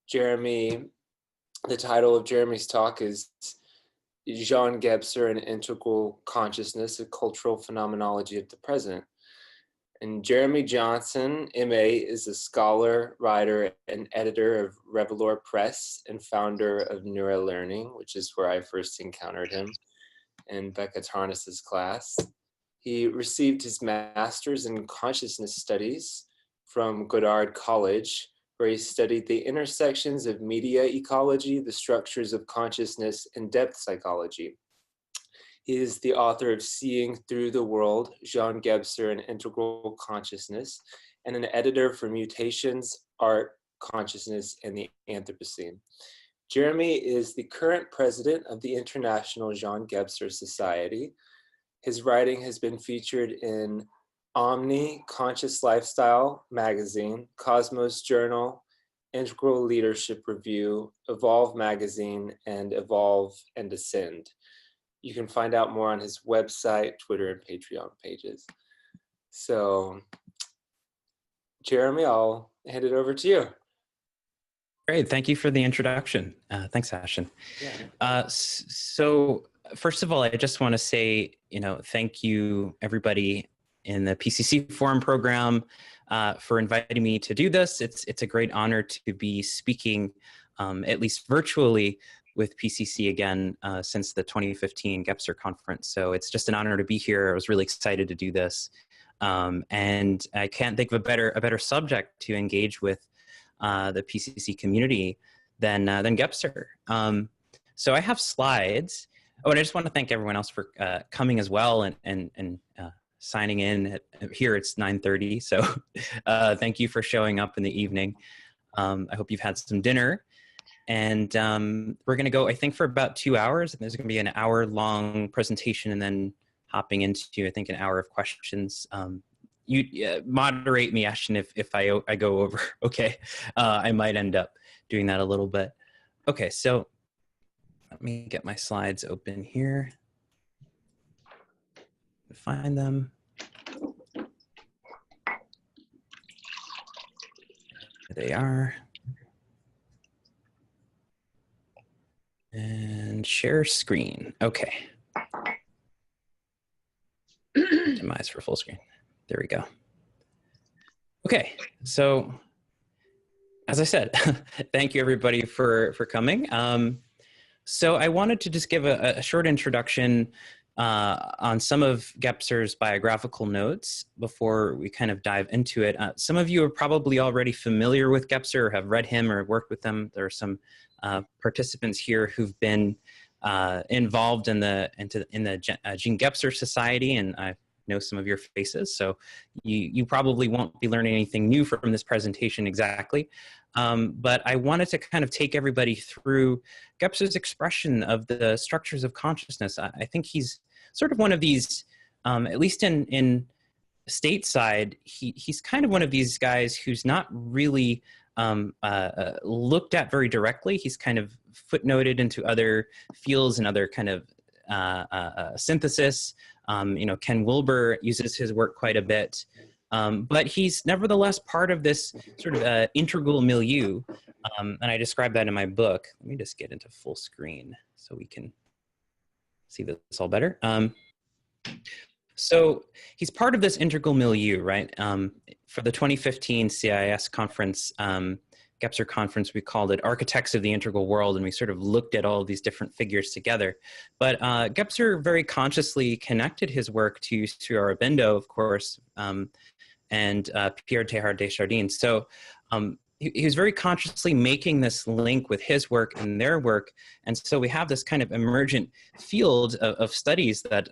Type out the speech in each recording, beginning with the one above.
Jeremy, the title of Jeremy's talk is Jean Gebser and Integral Consciousness, a Cultural Phenomenology of the Present. And Jeremy Johnson, MA, is a scholar, writer, and editor of Revelor Press and founder of Neurolearning, which is where I first encountered him in Becca Tarnas's class. He received his master's in consciousness studies from Goddard College, where he studied the intersections of media ecology, the structures of consciousness, and depth psychology. He is the author of Seeing Through the World, Jean Gebser and Integral Consciousness, and an editor for Mutations, Art, Consciousness, and the Anthropocene. Jeremy is the current president of the International Jean Gebser Society. His writing has been featured in Omni, Conscious Lifestyle magazine, Cosmos Journal, Integral Leadership Review, Evolve magazine, and Evolve and Ascend. You can find out more on his website, Twitter, and Patreon pages. So, Jeremy, I'll hand it over to you. Great, thank you for the introduction. Thanks, Ashton. Yeah. So, first of all, I just want to say, thank you, everybody in the PCC Forum program for inviting me to do this. It's a great honor to be speaking, at least virtually, with PCC again since the 2015 Gebser conference. So it's just an honor to be here. I was really excited to do this. And I can't think of a better subject to engage with the PCC community than Gebser. So I have slides. Oh, and I just want to thank everyone else for coming as well and signing in. Here it's 9:30, so thank you for showing up in the evening. I hope you've had some dinner. And we're going to go, I think, for about 2 hours. And there's going to be an hour-long presentation and then hopping into, I think, an hour of questions. You moderate me, Ashton, if I go over. Okay, I might end up doing that a little bit. Okay, so let me get my slides open here. Find them. There they are. And share screen. Okay. Optimize for full screen. There we go. Okay, so as I said, thank you everybody for coming. So I wanted to just give a short introduction on some of Gebser's biographical notes before we kind of dive into it. Some of you are probably already familiar with Gebser or have read him or worked with them. There are some participants here who've been involved in the Jean Gebser Society, and I know some of your faces, so you probably won't be learning anything new from this presentation exactly. But I wanted to kind of take everybody through Gebser's expression of the structures of consciousness. I think he's sort of one of these, at least in stateside, he's kind of one of these guys who's not really looked at very directly. He's kind of footnoted into other fields and other kind of synthesis. Ken Wilber uses his work quite a bit, but he's nevertheless part of this sort of integral milieu, and I describe that in my book. Let me just get into full screen so we can see this all better. So he's part of this integral milieu, right? For the 2015 CIS conference, Gebser conference, we called it Architects of the Integral World, and we sort of looked at all of these different figures together. But Gebser very consciously connected his work to Sri Aurobindo, of course, and Pierre Teilhard de Chardin. So he was very consciously making this link with his work and their work. And so we have this kind of emergent field of studies that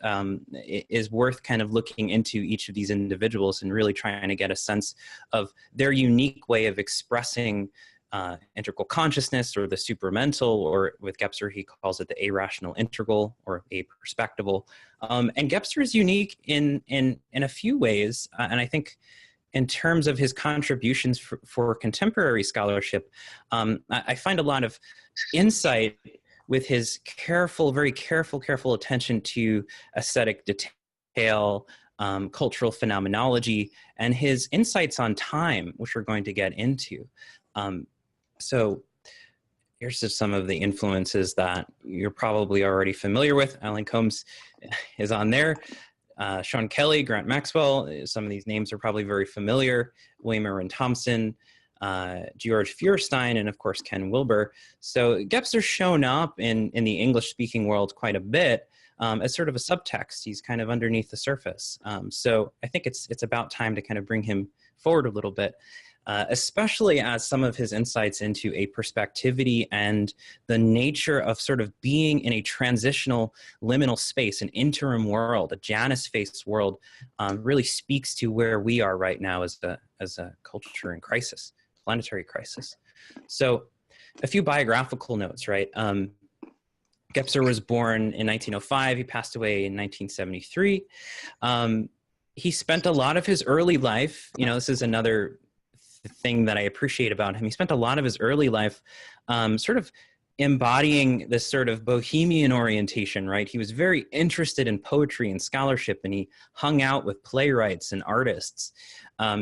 is worth kind of looking into each of these individuals and really trying to get a sense of their unique way of expressing integral consciousness or the supramental, or with Gebser, he calls it the irrational integral or a-perspectival. And Gebser is unique in a few ways. And I think in terms of his contributions for contemporary scholarship, I find a lot of insight with his very careful attention to aesthetic detail, cultural phenomenology, and his insights on time, which we're going to get into. So here's just some of the influences that you're probably already familiar with. Alan Combs is on there. Sean Kelly, Grant Maxwell, some of these names are probably very familiar. William Irwin Thompson, George Feuerstein, and of course, Ken Wilber. So Gebser's shown up in the English-speaking world quite a bit as sort of a subtext. He's kind of underneath the surface. So I think it's about time to kind of bring him forward a little bit. Especially as some of his insights into a-perspectivity and the nature of sort of being in a transitional liminal space, an interim world, a Janus-faced world, really speaks to where we are right now as a culture in crisis, planetary crisis. So a few biographical notes, right? Gebser was born in 1905. He passed away in 1973. He spent a lot of his early life, this is another thing that I appreciate about him. He spent a lot of his early life sort of embodying this sort of bohemian orientation, right? He was very interested in poetry and scholarship, and he hung out with playwrights and artists.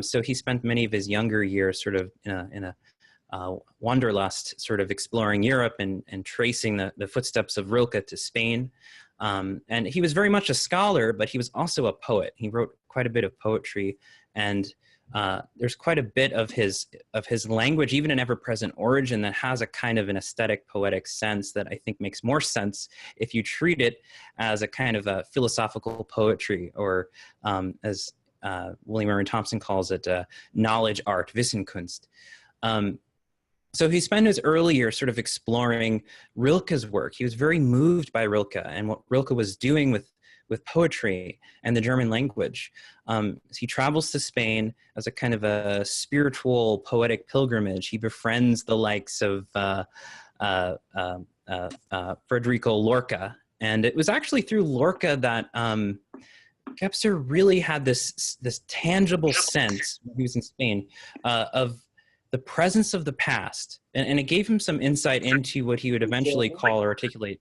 So he spent many of his younger years sort of in a wanderlust, sort of exploring Europe and tracing the footsteps of Rilke to Spain. And he was very much a scholar, but he was also a poet. He wrote quite a bit of poetry, and there's quite a bit of his language, even an ever-present origin, that has a kind of an aesthetic, poetic sense that I think makes more sense if you treat it as a kind of a philosophical poetry, or as William Irwin Thompson calls it, knowledge art, Wissenkunst. So he spent his early years sort of exploring Rilke's work. He was very moved by Rilke and what Rilke was doing with poetry and the German language. He travels to Spain as a kind of a spiritual, poetic pilgrimage. He befriends the likes of Federico Lorca. And it was actually through Lorca that Gebser really had this tangible sense, when he was in Spain, of the presence of the past. And it gave him some insight into what he would eventually call or articulate.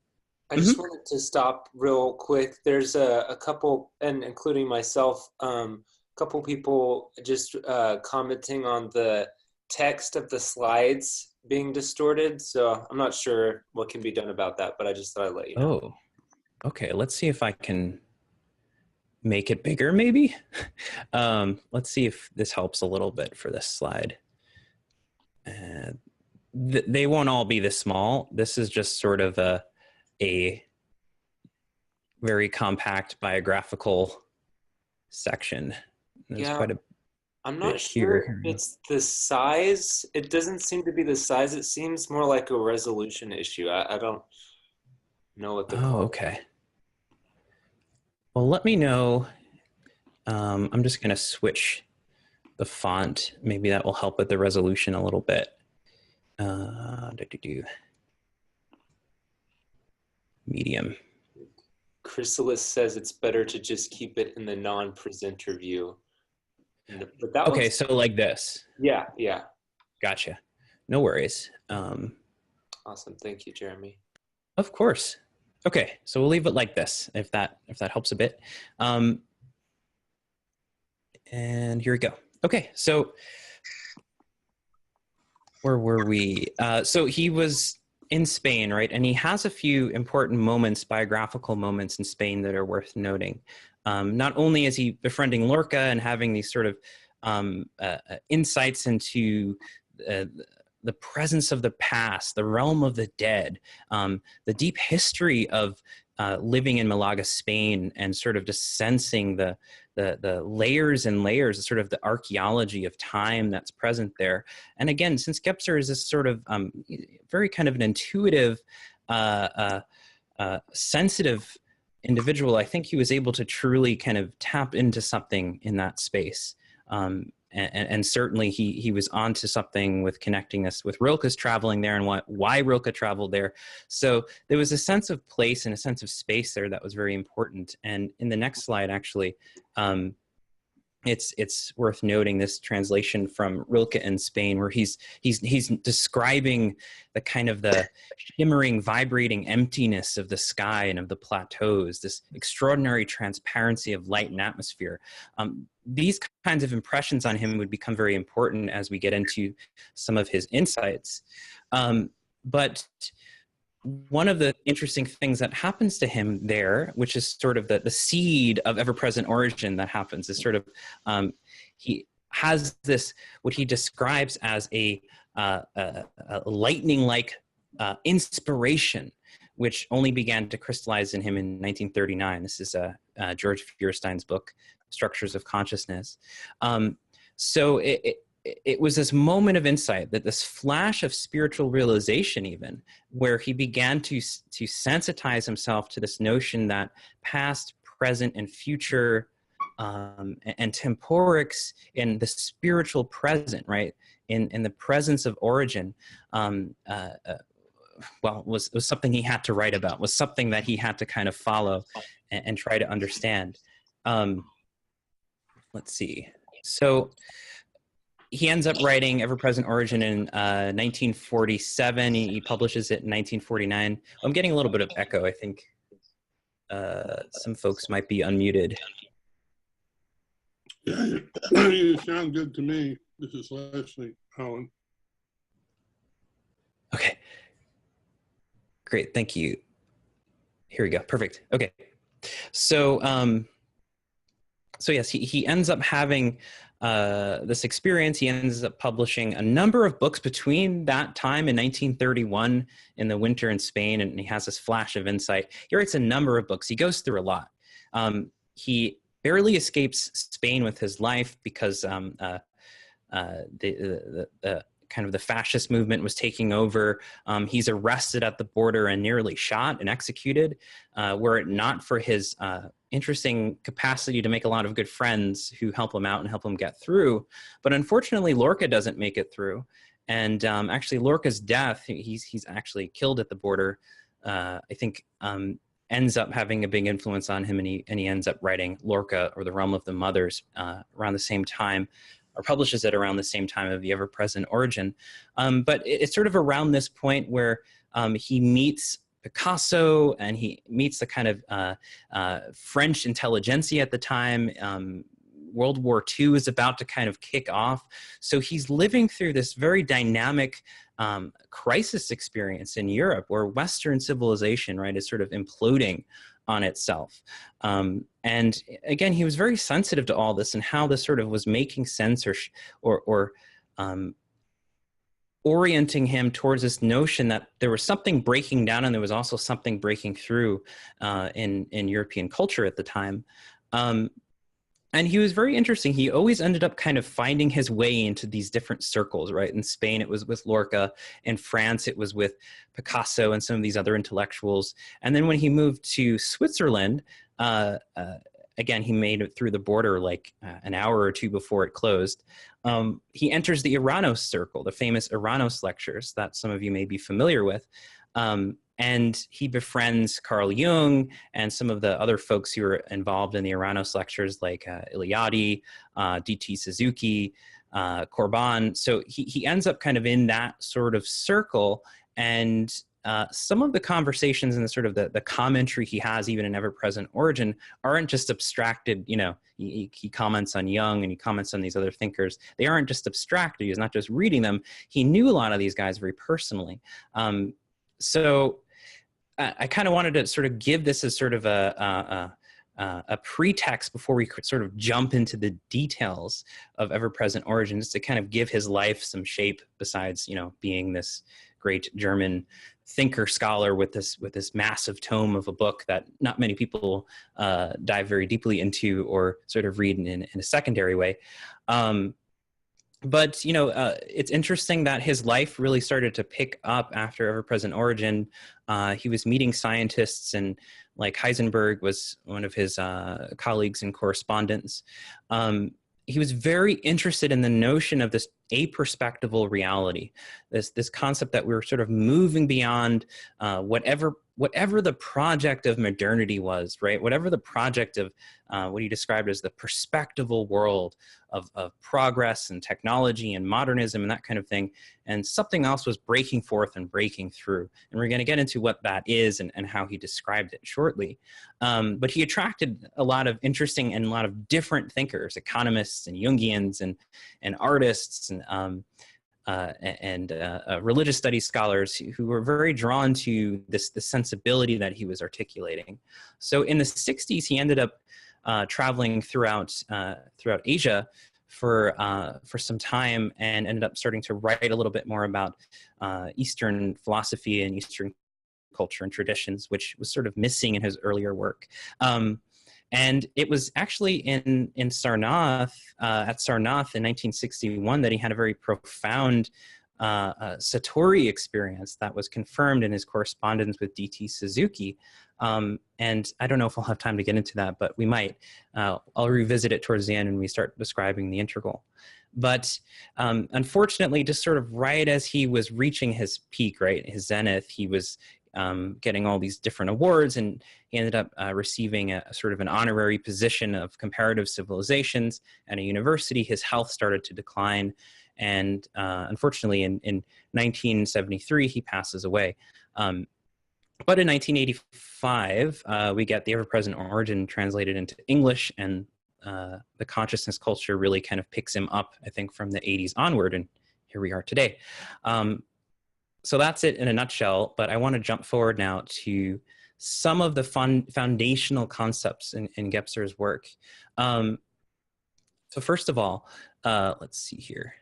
I just wanted to stop real quick. There's a couple, and including myself, couple people just commenting on the text of the slides being distorted. So I'm not sure what can be done about that, but I just thought I'd let you know. Oh, okay. Let's see if I can make it bigger, maybe. Let's see if this helps a little bit for this slide. They won't all be this small. This is just sort of a very compact biographical section. There's quite a I'm not sure if it's the size. It doesn't seem to be the size. It seems more like a resolution issue. I don't know what the okay. Well, let me know. I'm just going to switch the font. Maybe that will help with the resolution a little bit. Medium. Chrysalis says it's better to just keep it in the non-presenter view. But that okay, so like this. Yeah. Gotcha. No worries. Awesome. Thank you, Jeremy. Of course. Okay, so we'll leave it like this, if that helps a bit. And here we go. Okay, so where were we? So he was in Spain, right? And he has a few important moments, biographical moments in Spain that are worth noting. Not only is he befriending Lorca and having these sort of insights into the presence of the past, the realm of the dead, the deep history of living in Malaga, Spain, and sort of just sensing the layers and layers, sort of the archaeology of time that's present there. And again, since Gebser is this sort of very kind of an intuitive, sensitive individual, I think he was able to truly kind of tap into something in that space. And certainly he was onto something with connecting us with Rilke's traveling there and why Rilke traveled there. So there was a sense of place and a sense of space there that was very important. And in the next slide, actually, it's worth noting this translation from Rilke in Spain, where he's describing the kind of the shimmering, vibrating emptiness of the sky and of the plateaus, this extraordinary transparency of light and atmosphere. These kinds of impressions on him would become very important as we get into some of his insights. But one of the interesting things that happens to him there, which is sort of the seed of ever-present origin that happens, is sort of he has this, what he describes as a lightning-like inspiration, which only began to crystallize in him in 1939. This is George Feuerstein's book, Structures of Consciousness. So it was this moment of insight, that this flash of spiritual realization even, where he began to sensitize himself to this notion that past, present, and future and temporics in the spiritual present, right? In the presence of origin, was something he had to write about, was something that he had to kind of follow and try to understand. Let's see. So he ends up writing Ever-Present Origin in 1947. He publishes it in 1949. I'm getting a little bit of echo. I think some folks might be unmuted. You sound good to me. This is Leslie Allen. Okay. Great, thank you. Here we go, perfect. Okay. So, so yes, he ends up having this experience. He ends up publishing a number of books between that time in 1931 in the winter in Spain, and he has this flash of insight. He writes a number of books. He goes through a lot. He barely escapes Spain with his life because the kind of the fascist movement was taking over. He's arrested at the border and nearly shot and executed, were it not for his interesting capacity to make a lot of good friends who help him out and help him get through. But unfortunately, Lorca doesn't make it through. And actually Lorca's death, he's actually killed at the border, I think ends up having a big influence on him, and he ends up writing Lorca, or the Realm of the Mothers, around the same time, or publishes it around the same time of the Ever-Present Origin. But it's sort of around this point where he meets Picasso, and he meets the kind of French intelligentsia at the time. World War II is about to kind of kick off. So he's living through this very dynamic crisis experience in Europe, where Western civilization, right, is sort of imploding on itself. And again, he was very sensitive to all this and how this sort of was making sense or orienting him towards this notion that there was something breaking down and there was also something breaking through in European culture at the time. And he was very interesting. He always ended up kind of finding his way into these different circles, right? In Spain, it was with Lorca. In France, it was with Picasso and some of these other intellectuals. And then when he moved to Switzerland, again, he made it through the border like an hour or two before it closed. He enters the Eranos circle, the famous Eranos lectures that some of you may be familiar with. And he befriends Carl Jung and some of the other folks who are involved in the Eranos lectures, like Eliade, D.T. Suzuki, Corban. So he ends up kind of in that sort of circle. And some of the conversations and the sort of the commentary he has, even in Ever-Present Origin, aren't just abstracted. You know, he comments on Jung and he comments on these other thinkers. They aren't just abstracted. He's not just reading them. He knew a lot of these guys very personally. So I kind of wanted to sort of give this as sort of a pretext before we could sort of jump into the details of Ever-Present Origin, just to kind of give his life some shape, besides, you know, being this great German thinker scholar with this massive tome of a book that not many people dive very deeply into or sort of read in a secondary way. But, you know, it's interesting that his life really started to pick up after Ever-Present Origin. He was meeting scientists, and like Heisenberg was one of his colleagues and correspondents. He was very interested in the notion of this a-perspectival reality, this concept that we were sort of moving beyond whatever the project of modernity was, right? Whatever the project of what he described as the perspectival world of progress and technology and modernism and that kind of thing. And something else was breaking forth and breaking through. And we're going to get into what that is and how he described it shortly. But he attracted a lot of interesting and a lot of different thinkers, economists and Jungians and artists. And religious studies scholars who were very drawn to the sensibility that he was articulating. So in the 60s, he ended up traveling throughout Asia for some time, and ended up starting to write a little bit more about Eastern philosophy and Eastern culture and traditions, which was sort of missing in his earlier work. And it was actually in Sarnath, at Sarnath in 1961, that he had a very profound Satori experience that was confirmed in his correspondence with D.T. Suzuki. And I don't know if I'll have time to get into that, but we might. I'll revisit it towards the end when we start describing the integral. But unfortunately, just sort of right as he was reaching his peak, right, his zenith, he was getting all these different awards, and he ended up receiving a sort of an honorary position of comparative civilizations at a university. His health started to decline, and unfortunately in 1973 he passes away. But in 1985 we get The Ever-Present Origin translated into English, and the consciousness culture really kind of picks him up, I think, from the 80s onward, and here we are today. So that's it in a nutshell, but I want to jump forward now to some of the foundational concepts in Gebser's work. So first of all, let's see here.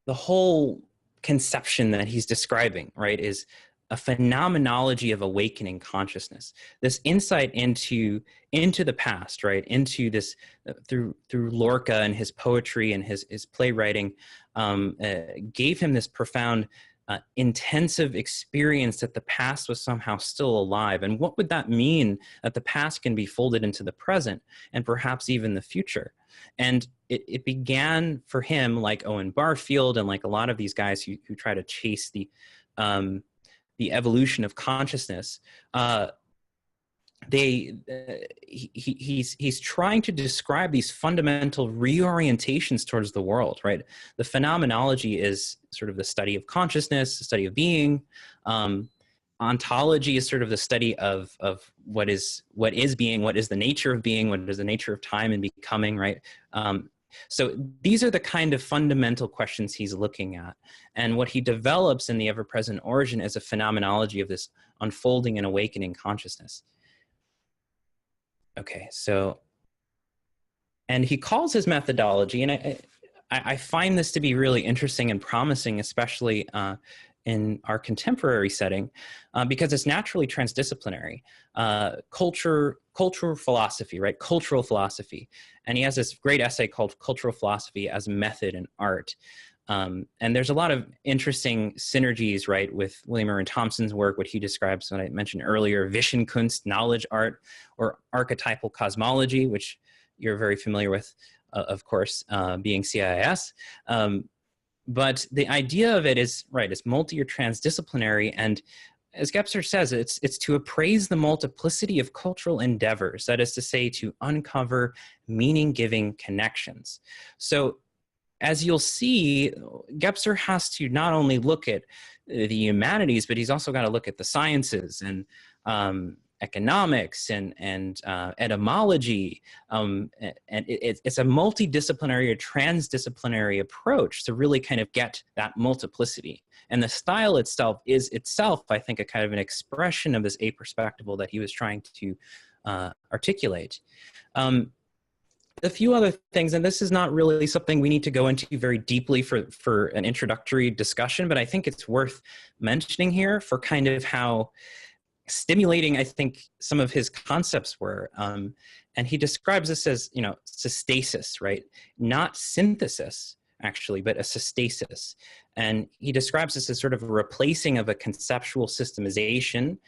The whole conception that he's describing, right, is a phenomenology of awakening consciousness. This insight into the past, right, into this through Lorca and his poetry and his playwriting, gave him this profound intensive experience that the past was somehow still alive. And what would that mean, that the past can be folded into the present and perhaps even the future? And it began for him, like Owen Barfield and like a lot of these guys who try to chase the evolution of consciousness. He's trying to describe these fundamental reorientations towards the world, right? The phenomenology is sort of the study of consciousness, the study of being. Ontology is sort of the study of what is being, what is the nature of being, what is the nature of time and becoming, right? So these are the kind of fundamental questions he's looking at. And what he develops in The Ever-Present Origin is a phenomenology of this unfolding and awakening consciousness. Okay, so, and he calls his methodology, and I find this to be really interesting and promising, especially in our contemporary setting, because it's naturally transdisciplinary. Cultural philosophy, right? Cultural philosophy. And he has this great essay called Cultural Philosophy as Method and Art. And there's a lot of interesting synergies, right, with William Irwin Thompson's work, what he describes, what I mentioned earlier, Wissenkunst, knowledge art, or archetypal cosmology, which you're very familiar with, of course, being CIIS. But the idea of it is, right, it's multi or transdisciplinary, and as Gebser says, it's to appraise the multiplicity of cultural endeavors, that is to say, to uncover meaning-giving connections. So as you'll see, Gebser has to not only look at the humanities, but he's also got to look at the sciences and economics and etymology. And it's a multidisciplinary or transdisciplinary approach to really kind of get that multiplicity. And the style itself is I think, a kind of an expression of this a-perspectival that he was trying to articulate. A few other things, and this is not really something we need to go into very deeply for an introductory discussion, but I think it's worth mentioning here for kind of how stimulating, I think, some of his concepts were. And he describes this as, systasis, right? Not synthesis, actually, but a systasis. And he describes this as sort of a replacing of a conceptual systemization,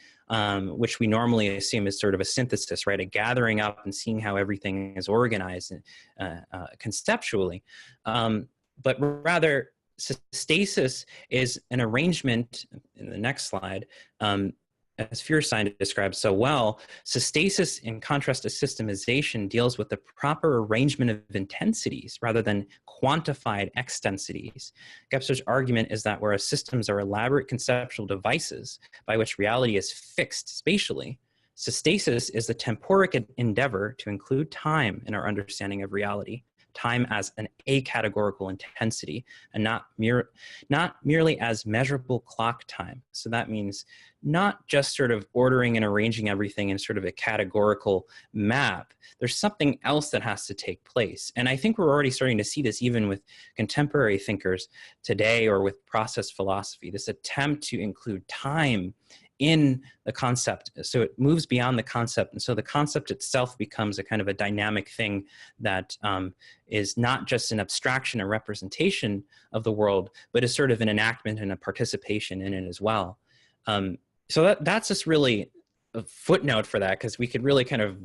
which we normally assume is sort of a synthesis, right? A gathering up and seeing how everything is organized conceptually. But rather, systasis is an arrangement, in the next slide, as Feuerstein describes so well. Systasis, in contrast to systemization, deals with the proper arrangement of intensities rather than quantified extensities. Gebser's argument is that whereas systems are elaborate conceptual devices by which reality is fixed spatially, systasis is the temporic endeavor to include time in our understanding of reality, time as an acategorical intensity and not merely as measurable clock time. So that means not just sort of ordering and arranging everything in sort of a categorical map. There's something else that has to take place. And I think we're already starting to see this even with contemporary thinkers today, or with process philosophy, this attempt to include time in the concept. So it moves beyond the concept. And so the concept itself becomes a kind of a dynamic thing that is not just an abstraction or representation of the world, but is sort of an enactment and a participation in it as well. So that's just really a footnote for that, because we could really kind of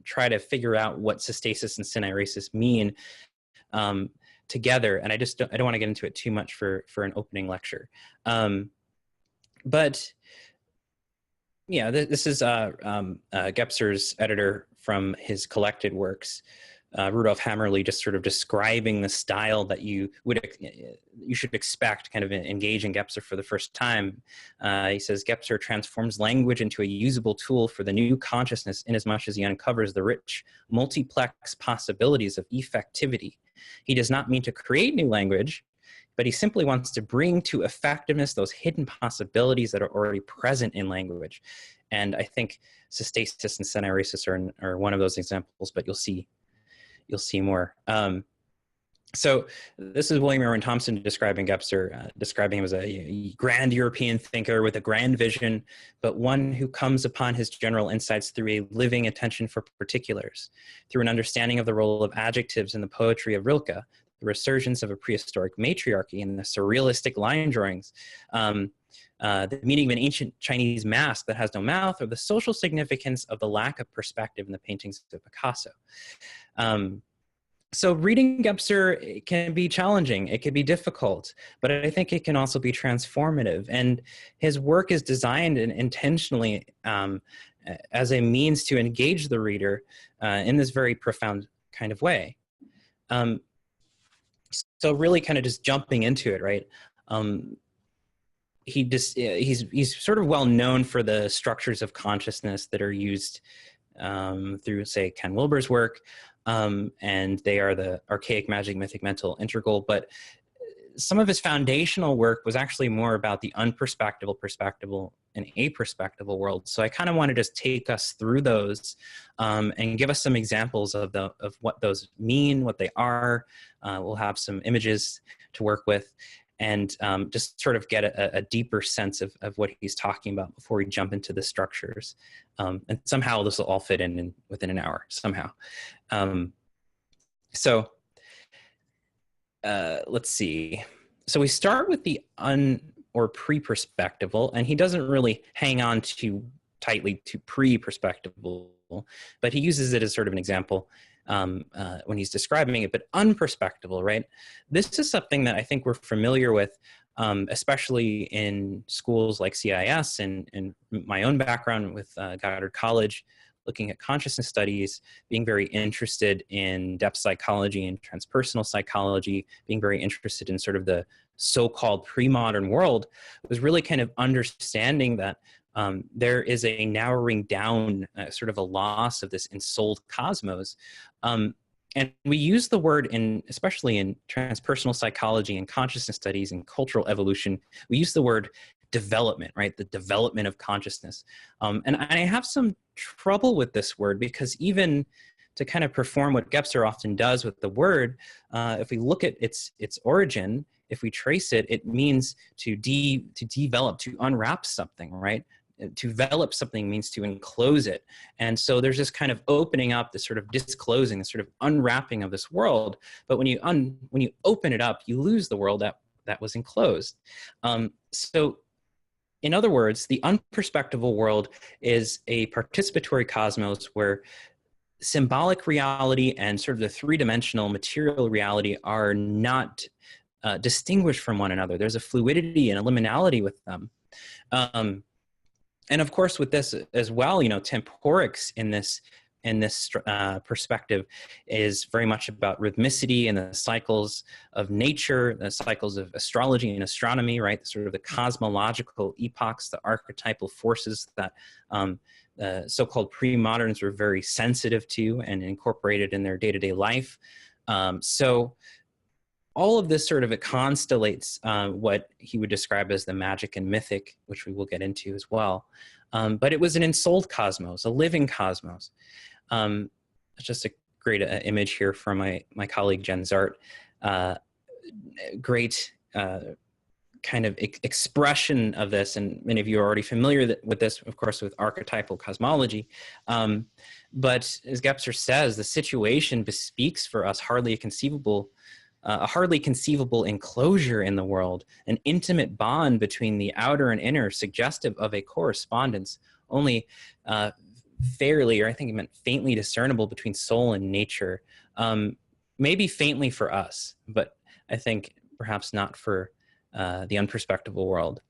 try to figure out what systasis and syneresis mean together. And I don't want to get into it too much for an opening lecture. But yeah, this is Gebser's editor from his collected works, Rudolf Hammerli, just sort of describing the style that you should expect kind of engaging Gebser for the first time. He says, Gebser transforms language into a usable tool for the new consciousness inasmuch as he uncovers the rich, multiplex possibilities of effectivity. He does not mean to create new language, but he simply wants to bring to effectiveness those hidden possibilities that are already present in language. And I think systasis and syneresis are one of those examples, but you'll see more. So this is William Irwin Thompson describing Gebser, describing him as a grand European thinker with a grand vision, but one who comes upon his general insights through a living attention for particulars, through an understanding of the role of adjectives in the poetry of Rilke, the resurgence of a prehistoric matriarchy and the surrealistic line drawings, the meaning of an ancient Chinese mask that has no mouth, or the social significance of the lack of perspective in the paintings of Picasso. So reading Gebser can be challenging, it can be difficult, but I think it can also be transformative. And his work is designed intentionally as a means to engage the reader in this very profound kind of way. So really kind of just jumping into it, right? He's sort of well known for the structures of consciousness that are used through, say, Ken Wilber's work, and they are the archaic, magic, mythic, mental, integral. But some of his foundational work was actually more about the unperspectival, perspectival, and a-perspectival world. So I kind of want to just take us through those and give us some examples of what those mean, what they are. We'll have some images to work with, and just sort of get a deeper sense of what he's talking about before we jump into the structures. And somehow this will all fit in within an hour, somehow. Let's see. So we start with the or pre-perspectival, and he doesn't really hang on too tightly to pre-perspectival, but he uses it as sort of an example when he's describing it. But unperspectival, right? This is something that I think we're familiar with, especially in schools like CIS and my own background with Goddard College, looking at consciousness studies, being very interested in depth psychology and transpersonal psychology, being very interested in sort of the so-called pre-modern world, was really kind of understanding that there is a narrowing down, sort of a loss of this ensouled cosmos. And we use the word especially in transpersonal psychology and consciousness studies and cultural evolution, we use the word development, right? The development of consciousness. And I have some trouble with this word, because even to kind of perform what Gebser often does with the word, if we look at its origin, if we trace it, it means to develop, to unwrap something, right? To develop something means to enclose it. And so there's this kind of opening up, this sort of disclosing, this sort of unwrapping of this world. But when you open it up, you lose the world that was enclosed. So in other words, the unperspectival world is a participatory cosmos where symbolic reality and sort of the three-dimensional material reality are not distinguished from one another. There's a fluidity and a liminality with them. And of course, with this as well, temporics in this perspective is very much about rhythmicity and the cycles of nature, the cycles of astrology and astronomy, right? Sort of the cosmological epochs, the archetypal forces that so-called pre-moderns were very sensitive to and incorporated in their day-to-day life. So all of this sort of, it constellates what he would describe as the magic and mythic, which we will get into as well. But it was an ensouled cosmos, a living cosmos. It's just a great image here from my colleague Jen Zart. Great kind of expression of this, and many of you are already familiar with this, of course, with archetypal cosmology. But as Gebser says, the situation bespeaks for us a hardly conceivable enclosure in the world, an intimate bond between the outer and inner, suggestive of a correspondence only fairly, or I think he meant faintly discernible between soul and nature. Maybe faintly for us, but I think perhaps not for the unperspectival world.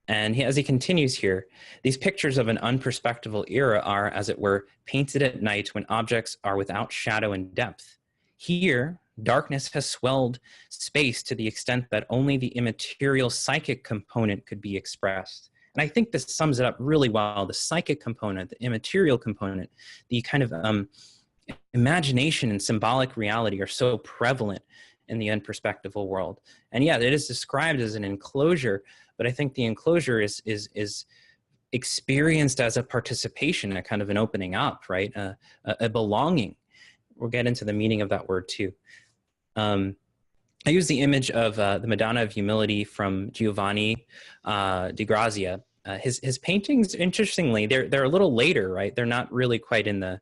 And as he continues here, these pictures of an unperspectival era are, as it were, painted at night when objects are without shadow and depth. Here, darkness has swelled space to the extent that only the immaterial psychic component could be expressed. And I think this sums it up really well. The psychic component, the immaterial component, the kind of imagination and symbolic reality are so prevalent in the unperspectival world. And yeah, it is described as an enclosure, but I think the enclosure is experienced as a participation, a kind of an opening up, right? A belonging. We'll get into the meaning of that word too. I use the image of the Madonna of Humility from Giovanni di Grazia. His paintings, interestingly, they're a little later, right? They're not really quite in the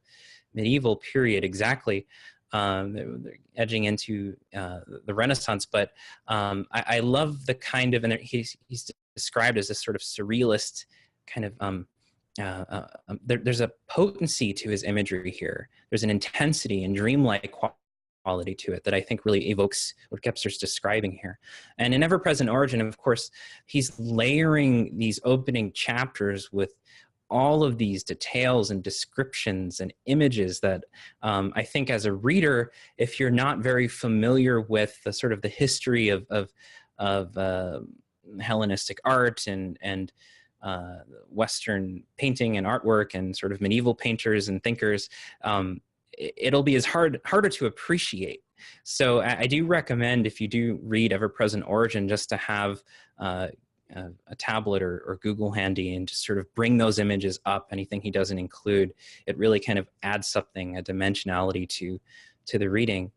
medieval period exactly. They're edging into the Renaissance, but I love the kind of, and he's described as this sort of surrealist kind of, there's a potency to his imagery here. There's an intensity and dreamlike quality to it that I think really evokes what Gebser's describing here. And in Ever-Present Origin, of course, he's layering these opening chapters with all of these details and descriptions and images that I think as a reader, if you're not very familiar with the sort of the history of Hellenistic art and Western painting and artwork and sort of medieval painters and thinkers, it'll be harder to appreciate. So I do recommend, if you do read Ever-Present Origin, just to have a tablet or Google handy and just sort of bring those images up. Anything he doesn't include, it really kind of adds something, a dimensionality to the reading.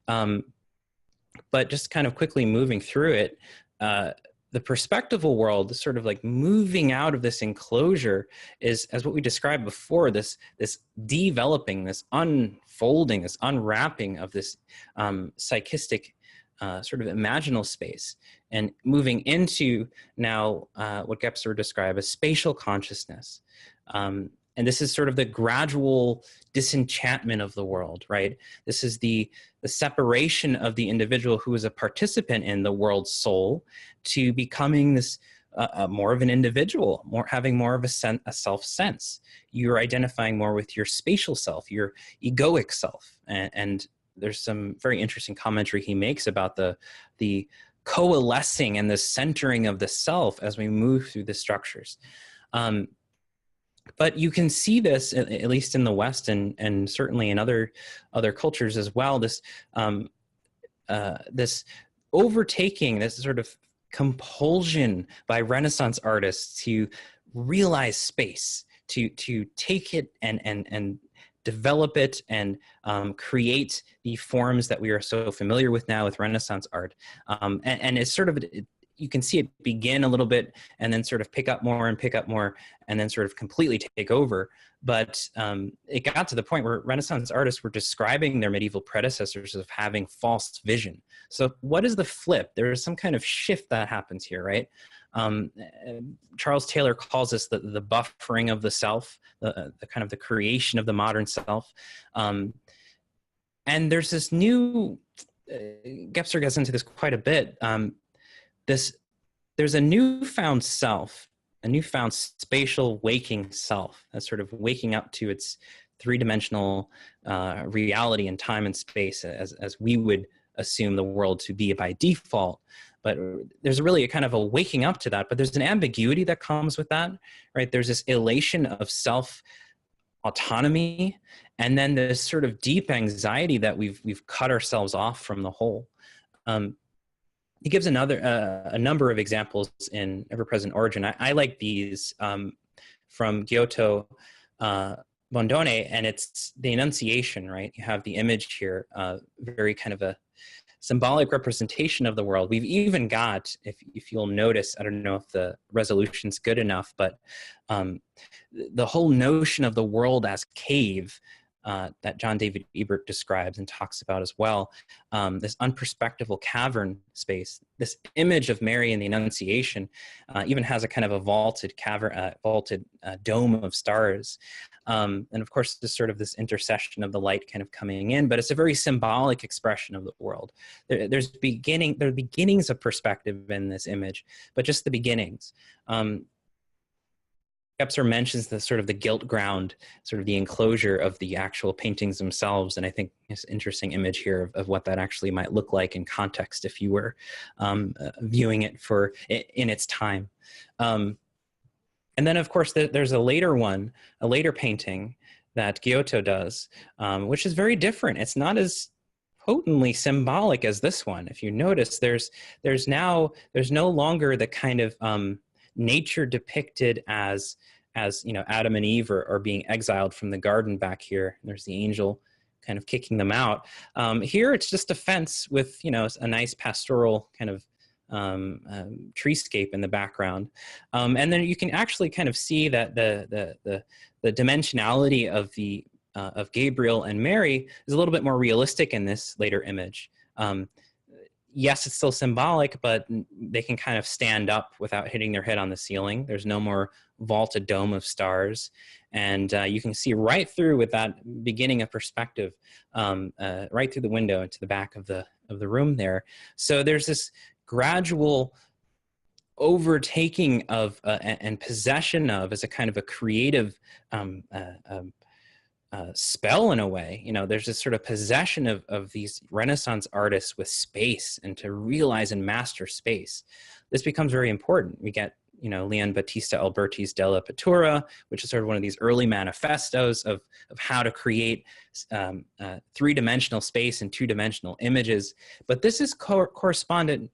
But just kind of quickly moving through it, the perspectival world, the sort of like moving out of this enclosure, is, as what we described before, this developing, this unfolding, this unwrapping of this psychistic sort of imaginal space, and moving into now what Gebser would describe as spatial consciousness. And this is sort of the gradual disenchantment of the world, right? This is the separation of the individual who is a participant in the world's soul to becoming this more of an individual, having more of a self sense. You're identifying more with your spatial self, your egoic self. And there's some very interesting commentary he makes about the coalescing and the centering of the self as we move through the structures. But you can see this, at least in the West and certainly in other cultures as well, this this overtaking, this sort of compulsion by Renaissance artists to realize space, to take it and develop it and create the forms that we are so familiar with now with Renaissance art. And it's sort of, you can see it begin a little bit and then sort of pick up more and then sort of completely take over. But it got to the point where Renaissance artists were describing their medieval predecessors of having false vision. So what is the flip? There is some kind of shift that happens here, right? Charles Taylor calls this the buffering of the self, the kind of the creation of the modern self. And there's this new, Gebser gets into this quite a bit, there's a newfound self, a newfound spatial waking self that's sort of waking up to its three-dimensional reality in time and space as we would assume the world to be by default. But there's really a kind of a waking up to that, but there's an ambiguity that comes with that, right? There's this elation of self-autonomy and then this sort of deep anxiety that we've cut ourselves off from the whole. He gives a number of examples in Ever-Present Origin. I like these from Giotto Bondone, and it's the Annunciation, right? You have the image here, very kind of a symbolic representation of the world. We've even got, if you'll notice, I don't know if the resolution's good enough, but the whole notion of the world as cave that John David Ebert describes and talks about as well, this unperspectival cavern space. This image of Mary in the Annunciation even has a kind of a vaulted cavern, vaulted dome of stars. And of course, there's sort of this intercession of the light kind of coming in, but it's a very symbolic expression of the world. There are beginnings of perspective in this image, but just the beginnings. Gebser mentions the sort of the gilt ground, sort of the enclosure of the actual paintings themselves. And I think it's an interesting image here of what that actually might look like in context if you were viewing it in its time. And then, of course, there's a later painting that Giotto does, which is very different. It's not as potently symbolic as this one. If you notice, there's no longer the kind of nature depicted as Adam and Eve are being exiled from the garden back here. There's the angel kind of kicking them out. Here, it's just a fence with a nice pastoral kind of treescape in the background, and then you can actually kind of see that the dimensionality of Gabriel and Mary is a little bit more realistic in this later image. Yes, it's still symbolic, but they can kind of stand up without hitting their head on the ceiling. There's no more vaulted dome of stars, and you can see right through with that beginning of perspective, right through the window into the back of the room there. So there's this gradual overtaking of and possession of as a kind of a creative spell in a way. There's this sort of possession of these Renaissance artists with space and to realize and master space. This becomes very important. We get Leon Battista Alberti's Della Pittura, which is sort of one of these early manifestos of how to create three-dimensional space and two-dimensional images. But this is correspondent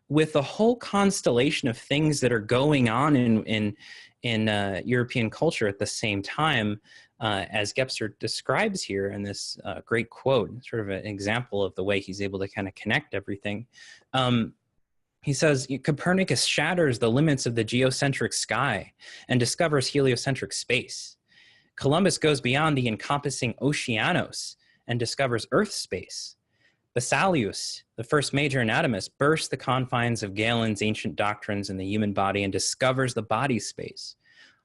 with the whole constellation of things that are going on in European culture at the same time, as Gebser describes here in this great quote, sort of an example of the way he's able to kind of connect everything. He says, Copernicus shatters the limits of the geocentric sky and discovers heliocentric space. Columbus goes beyond the encompassing oceanos and discovers Earth space. Vesalius, the first major anatomist, bursts the confines of Galen's ancient doctrines in the human body and discovers the body space.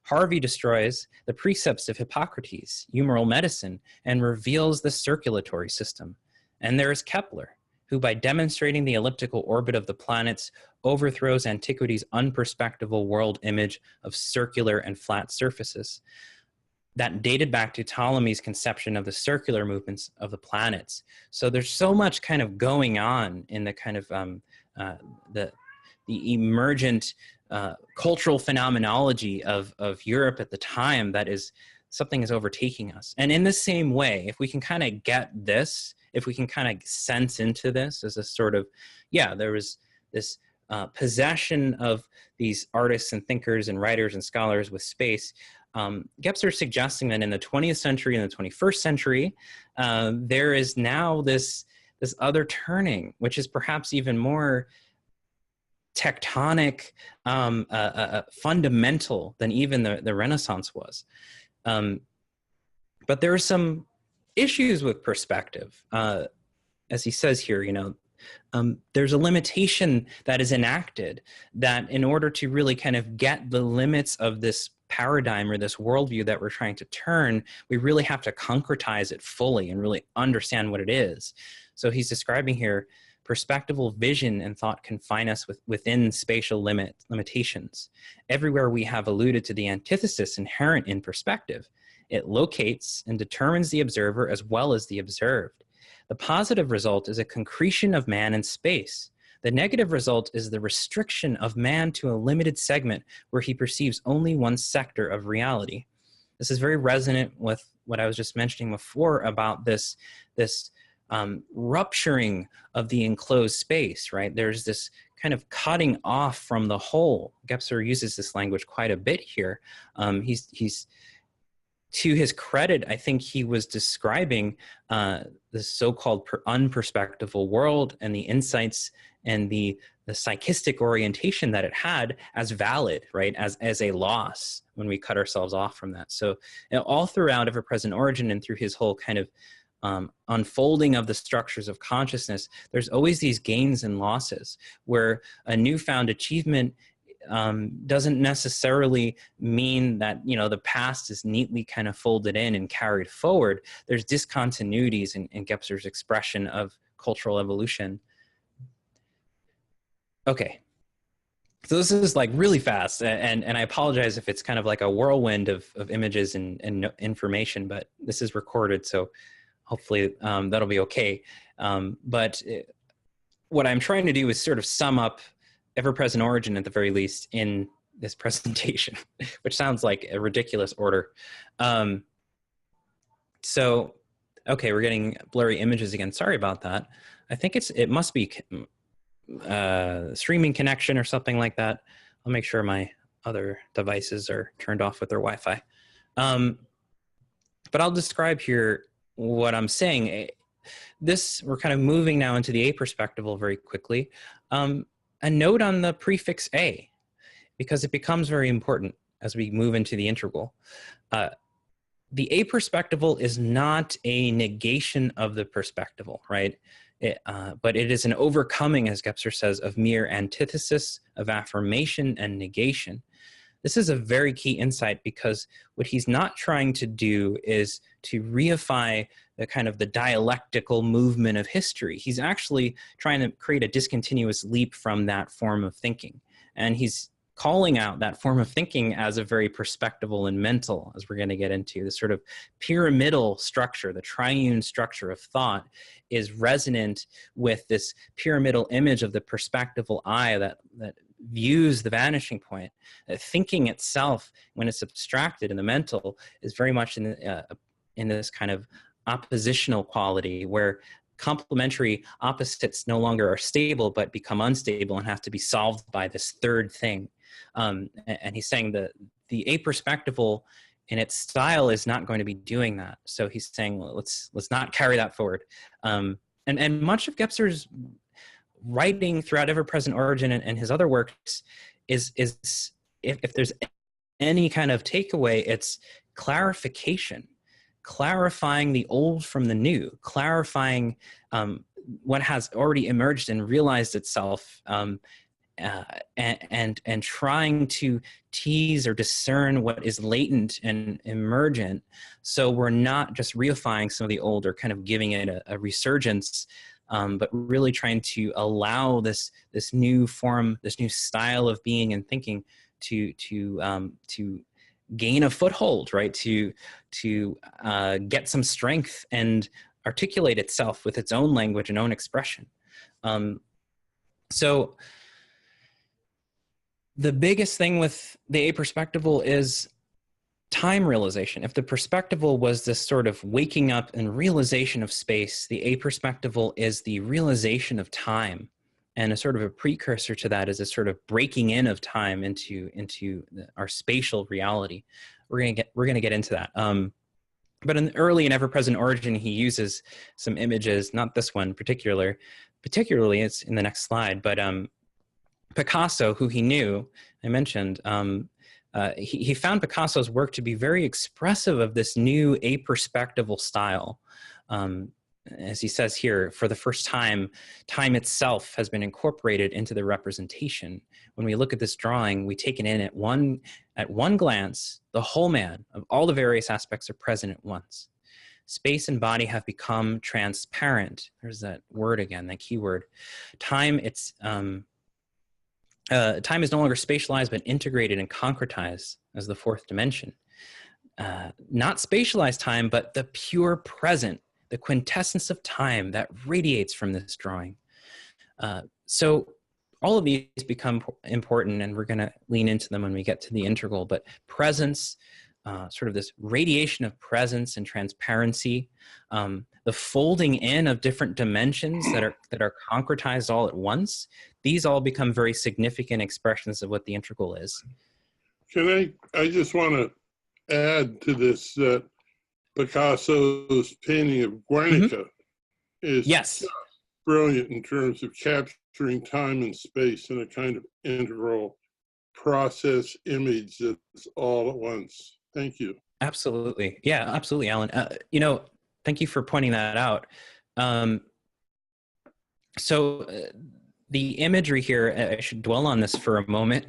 Harvey destroys the precepts of Hippocrates, humoral medicine, and reveals the circulatory system. And there is Kepler, who by demonstrating the elliptical orbit of the planets overthrows antiquity's unperspectival world image of circular and flat surfaces. That dated back to Ptolemy's conception of the circular movements of the planets. So there's so much kind of going on in the kind of the emergent cultural phenomenology of Europe at the time that is something is overtaking us. And in the same way, if we can kind of get this, if we can kind of sense into this as a sort of, there was this possession of these artists and thinkers and writers and scholars with space. Gebser is suggesting that in the 20th century and the 21st century, there is now this other turning, which is perhaps even more tectonic, fundamental than even the Renaissance was. But there are some issues with perspective. As he says here, there's a limitation that is enacted that in order to really kind of get the limits of this paradigm or this worldview that we're trying to turn, we really have to concretize it fully and really understand what it is. So he's describing here, perspectival vision and thought confine us within spatial limitations. Everywhere we have alluded to the antithesis inherent in perspective. It locates and determines the observer as well as the observed. The positive result is a concretion of man in space. The negative result is the restriction of man to a limited segment where he perceives only one sector of reality. This is very resonant with what I was just mentioning before about this rupturing of the enclosed space, right? There's this kind of cutting off from the whole. Gebser uses this language quite a bit here. He's to his credit, I think he was describing the so-called unperspectival world and the insights and the psychistic orientation that it had as valid, right? As a loss when we cut ourselves off from that. So all throughout Ever-Present Origin and through his whole kind of unfolding of the structures of consciousness, there's always these gains and losses where a newfound achievement doesn't necessarily mean that, you know, the past is neatly kind of folded in and carried forward. There's discontinuities in Gebser's expression of cultural evolution. Okay, so this is like really fast, and I apologize if it's kind of like a whirlwind of images and information, but this is recorded, so hopefully that'll be okay. But what I'm trying to do is sort of sum up Ever-Present Origin at the very least in this presentation, which sounds like a ridiculous order. So, okay, we're getting blurry images again. Sorry about that. I think it must be streaming connection or something like that. I'll make sure my other devices are turned off with their Wi-Fi. But I'll describe here what I'm saying. We're kind of moving now into the a-perspectival very quickly. A note on the prefix a, because it becomes very important as we move into the integral. The a-perspectival is not a negation of the perspectival, right? But it is an overcoming, as Gebser says, of mere antithesis, of affirmation and negation. This is a very key insight because what he's not trying to do is to reify the kind of the dialectical movement of history. He's actually trying to create a discontinuous leap from that form of thinking. And he's calling out that form of thinking as a very perspectival and mental, as we're going to get into. This sort of pyramidal structure, the triune structure of thought, is resonant with this pyramidal image of the perspectival eye that views the vanishing point. Thinking itself, when it's abstracted in the mental, is very much in this kind of oppositional quality where complementary opposites no longer are stable but become unstable and have to be solved by this third thing. And he's saying that the a-perspectival in its style is not going to be doing that. So he's saying, well, let's not carry that forward. And much of Gebser's writing throughout Ever-Present Origin and his other works is if there's any kind of takeaway, it's clarification, clarifying the old from the new, clarifying what has already emerged and realized itself, and trying to tease or discern what is latent and emergent. So we're not just reifying some of the old or kind of giving it a resurgence, but really trying to allow this new form, this new style of being and thinking to gain a foothold, right? To get some strength and articulate itself with its own language and own expression. So the biggest thing with the a-perspectival is time realization. If the perspectival was this sort of waking up and realization of space, the a-perspectival is the realization of time. And a sort of a precursor to that is a sort of breaking in of time into our spatial reality. We're gonna get into that. But early in Ever-Present Origin, he uses some images, not this one particularly, it's in the next slide, but Picasso, who he knew, I mentioned, he found Picasso's work to be very expressive of this new a-perspectival style. As he says here, for the first time, time itself has been incorporated into the representation. When we look at this drawing, we take it in at one glance, the whole man of all the various aspects are present at once. Space and body have become transparent. There's that word again, that key word. Time is no longer spatialized, but integrated and concretized as the fourth dimension. Not spatialized time, but the pure present, the quintessence of time that radiates from this drawing. So all of these become important, and we're going to lean into them when we get to the integral, but presence, sort of this radiation of presence and transparency, the folding in of different dimensions that are concretized all at once. These all become very significant expressions of what the integral is. I just want to add to this that Picasso's painting of Guernica is Yes. brilliant in terms of capturing time and space in a kind of integral process image that's all at once. Thank you. Absolutely. Yeah, absolutely, Alan. Thank you for pointing that out. So the imagery here, I should dwell on this for a moment.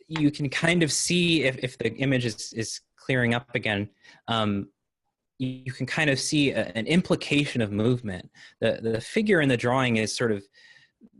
You can kind of see, if the image is clearing up again, you can kind of see an implication of movement. The figure in the drawing is sort of,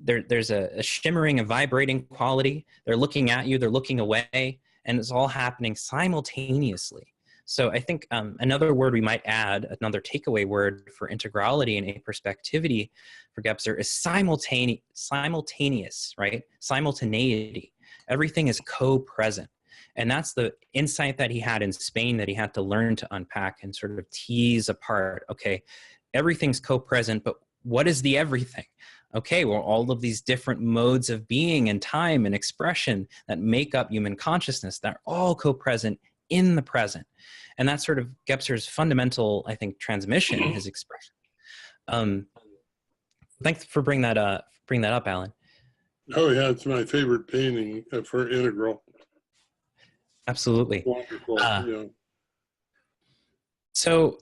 there's a shimmering, a vibrating quality. They're looking at you, they're looking away, and it's all happening simultaneously. So I think another word we might add, another takeaway word for integrality and a-perspectivity for Gebser is simultaneous, right? Simultaneity. Everything is co-present. And that's the insight that he had in Spain that he had to learn to unpack and sort of tease apart. Okay, everything's co-present, but what is the everything? Okay, well, all of these different modes of being and time and expression that make up human consciousness, they're all co-present in the present. And that's sort of Gebser's fundamental, I think, transmission, his expression. Thanks for bringing that up, Alan. Oh yeah, it's my favorite painting for integral. Absolutely. Wonderful. Yeah. So,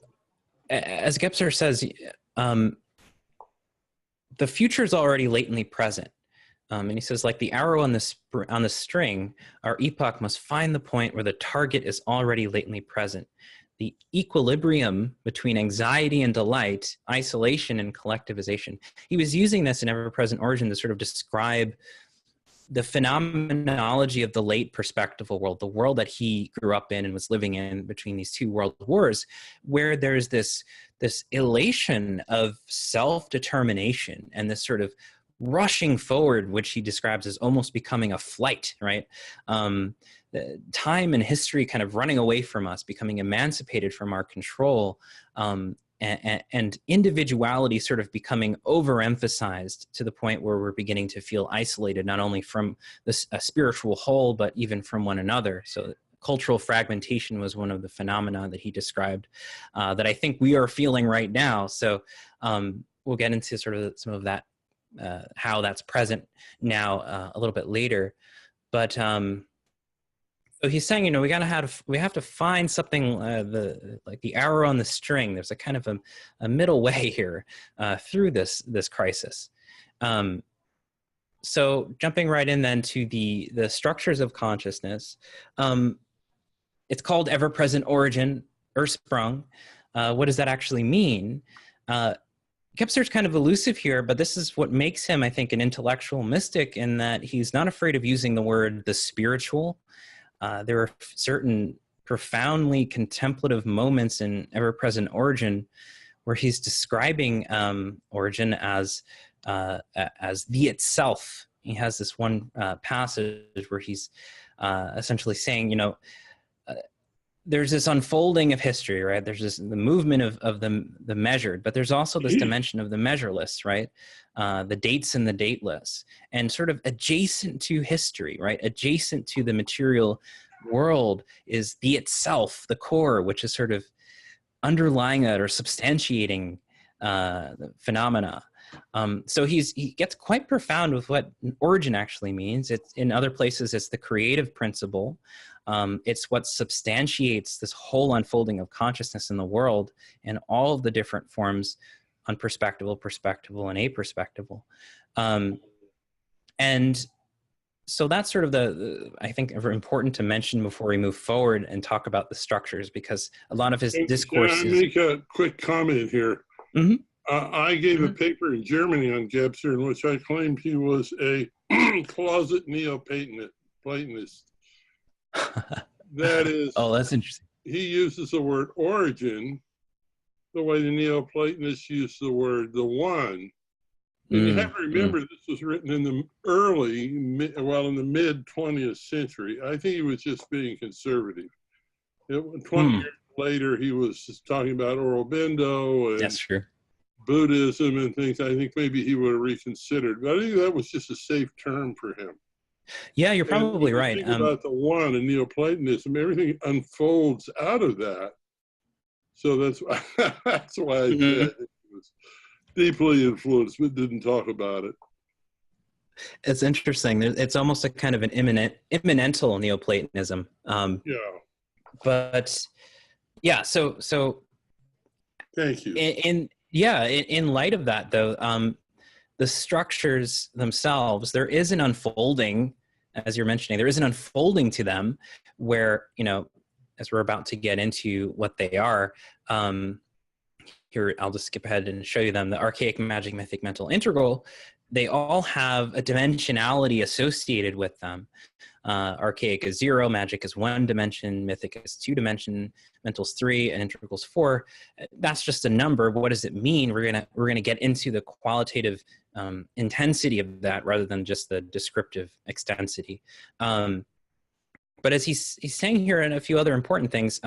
as Gebser says, the future is already latently present. And he says, like the arrow on the string, our epoch must find the point where the target is already latently present. The equilibrium between anxiety and delight, isolation and collectivization. He was using this in ever-present origin to sort of describe the phenomenology of the late perspectival world, the world that he grew up in and was living in between these two world wars, where there's this elation of self-determination and this sort of rushing forward, which he describes as almost becoming a flight, right? Time and history kind of running away from us, becoming emancipated from our control, and individuality sort of becoming overemphasized to the point where we're beginning to feel isolated, not only from a spiritual whole, but even from one another. So cultural fragmentation was one of the phenomena that he described that I think we are feeling right now. So we'll get into sort of some of that, how that's present now a little bit later. But so he's saying, you know, we have to find something like the arrow on the string. There's a kind of a middle way here through this crisis. So jumping right in then to the structures of consciousness, it's called ever-present origin, Ursprung. What does that actually mean? Gebser's kind of elusive here, but this is what makes him, I think, an intellectual mystic, in that he's not afraid of using the word the spiritual. There are certain profoundly contemplative moments in ever-present origin where he's describing origin as the itself. He has this one passage where he's essentially saying, you know, there's this unfolding of history, right? There's the movement of the measured, but there's also this dimension of the measureless, right? The dates and the dateless, and sort of adjacent to history, right? Adjacent to the material world is the itself, the core, which is sort of underlying it or substantiating the phenomena. So he gets quite profound with what origin actually means. It's, in other places, it's the creative principle. It's what substantiates this whole unfolding of consciousness in the world and all of the different forms, unperspectival, perspectival, and a-perspectival. And so that's sort of I think, important to mention before we move forward and talk about the structures, because a lot of his discourse Can I make a quick comment here? Mm-hmm. I gave a paper in Germany on Gebser in which I claimed he was a closet Neo-Platonist. That is, oh, that's interesting. He uses the word origin the way the Neoplatonists use the word the one. And you have to remember this was written in the in the mid 20th century. I think he was just being conservative. 20 years later, he was just talking about Aurobindo and That's true. Buddhism and things. I think maybe he would have reconsidered, but I think that was just a safe term for him. Yeah, you're probably right. Think about the one in Neoplatonism, everything unfolds out of that. So that's why, that's why I said it was deeply influenced, but didn't talk about it. It's interesting. It's almost a kind of an immanental Neoplatonism. Yeah. But yeah, so Thank you. In light of that, though, the structures themselves, there is an unfolding, as you're mentioning, there is an unfolding to them where, as we're about to get into what they are, here, I'll just skip ahead and show you them. The archaic, magic, mythic, mental, integral, they all have a dimensionality associated with them. Archaic is 0, magic is 1 dimension, mythic is 2 dimension, mental's 3, and integral's 4. That's just a number. What does it mean? We're gonna get into the qualitative intensity of that rather than just the descriptive extensity. But as he's saying here, and a few other important things,